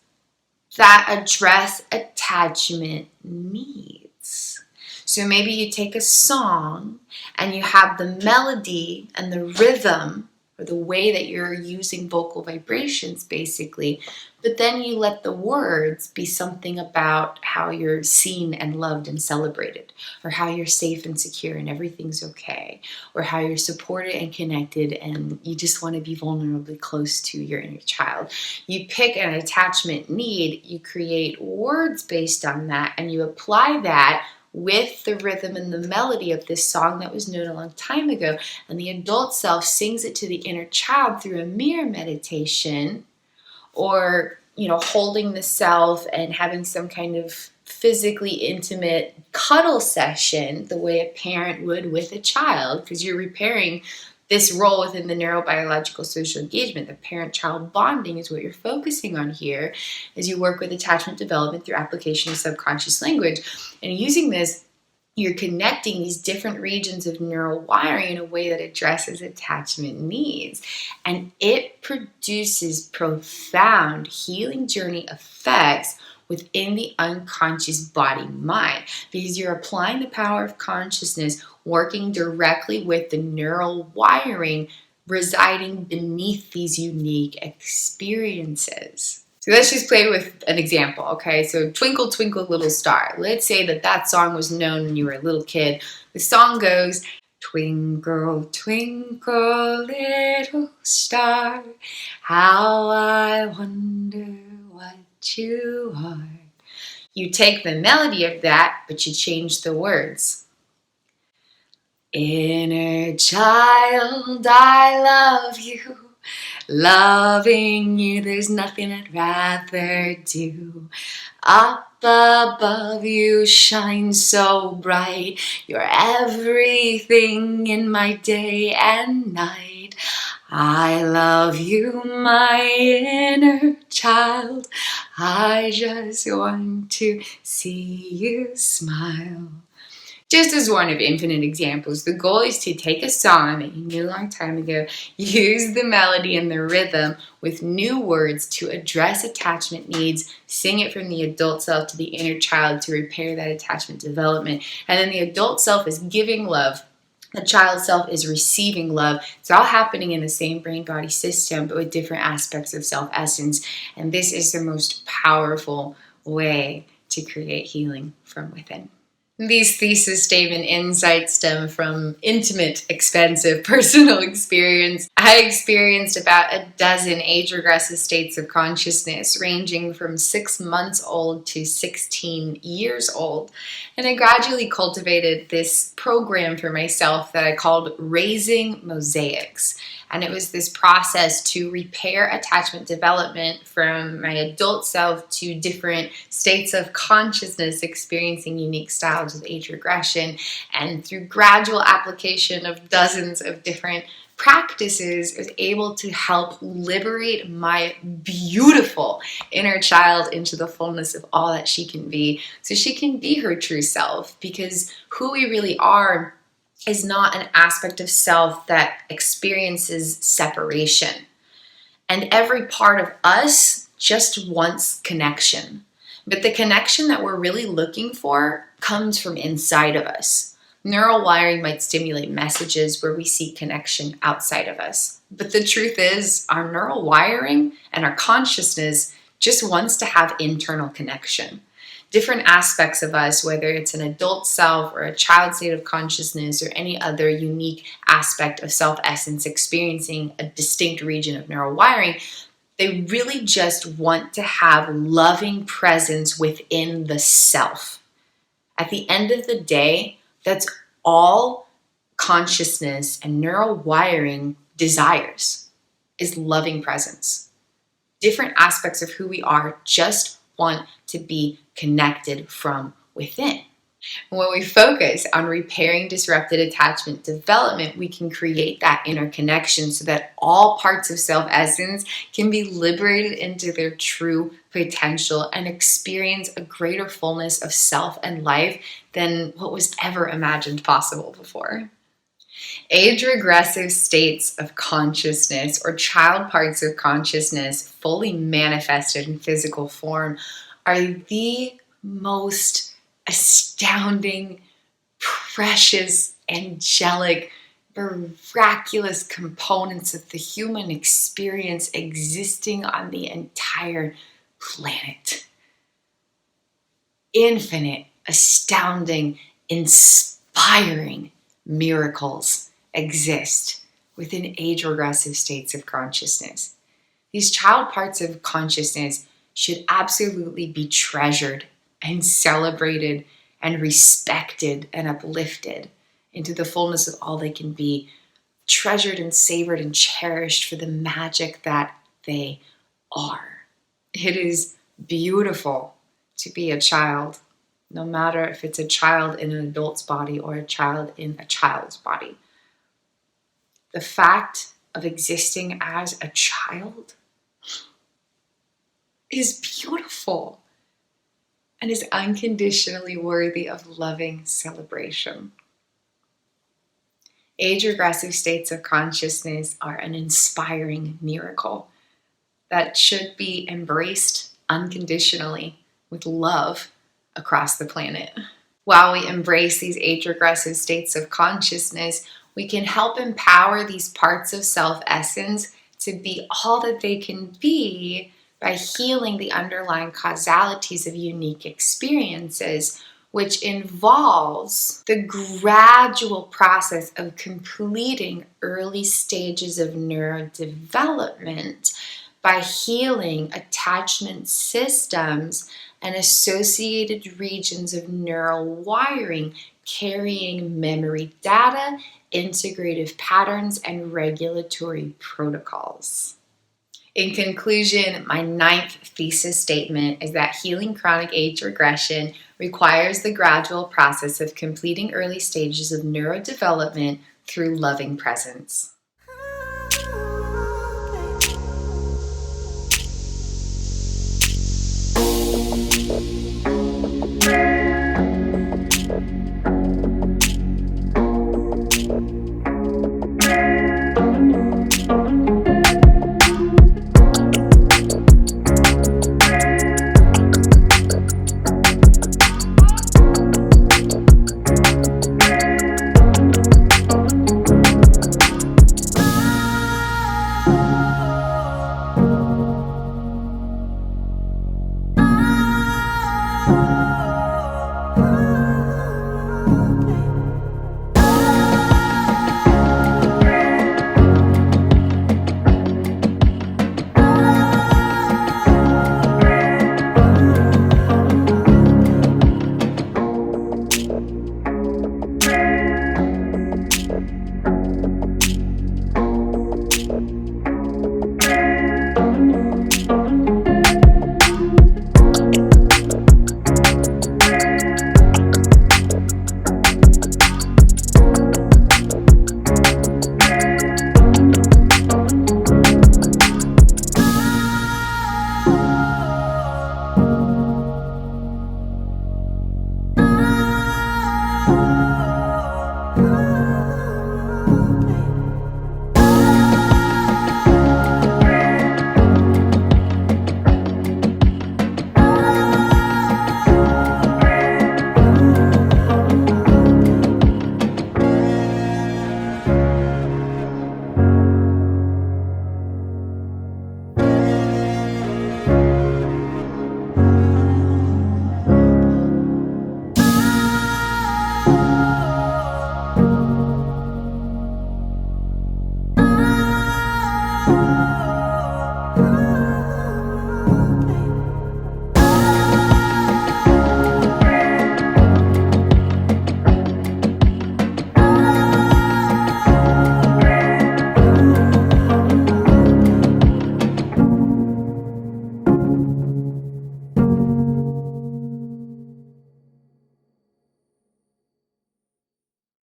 Speaker 3: that address attachment needs. So maybe you take a song and you have the melody and the rhythm, or the way that you're using vocal vibrations basically, but then you let the words be something about how you're seen and loved and celebrated, or how you're safe and secure and everything's okay, or how you're supported and connected and you just want to be vulnerably close to your inner child. You pick an attachment need, you create words based on that, and you apply that with the rhythm and the melody of this song that was known a long time ago. And the adult self sings it to the inner child through a mirror meditation, or, holding the self and having some kind of physically intimate cuddle session the way a parent would with a child, because you're repairing this role within the neurobiological social engagement, the parent-child bonding, is what you're focusing on here as you work with attachment development through application of subconscious language. And using this, you're connecting these different regions of neural wiring in a way that addresses attachment needs. And it produces profound healing journey effects within the unconscious body-mind, because you're applying the power of consciousness, working directly with the neural wiring residing beneath these unique experiences. So let's just play with an example, okay? So Twinkle, Twinkle, Little Star. Let's say that song was known when you were a little kid. The song goes, twinkle, twinkle, little star, how I wonder what you are. You take the melody of that, but you change the words. Inner child, I love you. Loving you, there's nothing I'd rather do. Up above you shine so bright. You're everything in my day and night. I love you, my inner child. I just want to see you smile. Just as one of infinite examples, the goal is to take a song that you knew a long time ago, use the melody and the rhythm with new words to address attachment needs, sing it from the adult self to the inner child to repair that attachment development. And then the adult self is giving love. The child self is receiving love. It's all happening in the same brain-body system, but with different aspects of self-essence. And this is the most powerful way to create healing from within. These thesis statement insights stem from intimate, expensive, personal experience. I experienced about a dozen age-regressive states of consciousness, ranging from 6 months old to 16 years old. And I gradually cultivated this program for myself that I called Raising Mosaics. And it was this process to repair attachment development from my adult self to different states of consciousness, experiencing unique styles of age regression. And through gradual application of dozens of different practices, I was able to help liberate my beautiful inner child into the fullness of all that she can be, so she can be her true self, because who we really are is not an aspect of self that experiences separation. And every part of us just wants connection. But the connection that we're really looking for comes from inside of us. Neural wiring might stimulate messages where we seek connection outside of us. But the truth is, our neural wiring and our consciousness just wants to have internal connection. Different aspects of us, whether it's an adult self or a child state of consciousness or any other unique aspect of self-essence experiencing a distinct region of neural wiring, they really just want to have loving presence within the self. At the end of the day, that's all consciousness and neural wiring desires, is loving presence. Different aspects of who we are just want to be connected from within. And when we focus on repairing disrupted attachment development, we can create that inner connection so that all parts of self-essence can be liberated into their true potential and experience a greater fullness of self and life than what was ever imagined possible before. Age-regressive states of consciousness, or child parts of consciousness fully manifested in physical form, are the most astounding, precious, angelic, miraculous components of the human experience existing on the entire planet. Infinite, astounding, inspiring miracles exist within age-regressive states of consciousness. These child parts of consciousness should absolutely be treasured and celebrated and respected and uplifted into the fullness of all they can be, treasured and savored and cherished for the magic that they are. It is beautiful to be a child, no matter if it's a child in an adult's body or a child in a child's body. the fact of existing as a child is beautiful and is unconditionally worthy of loving celebration. Age-regressive states of consciousness are an inspiring miracle that should be embraced unconditionally with love across the planet. While we embrace these age-regressive states of consciousness, we can help empower these parts of self-essence to be all that they can be by healing the underlying causalities of unique experiences, which involves the gradual process of completing early stages of neurodevelopment by healing attachment systems and associated regions of neural wiring carrying memory data, integrative patterns, and regulatory protocols. In conclusion, my 9th thesis statement is that healing chronic age regression requires the gradual process of completing early stages of neurodevelopment through loving presence.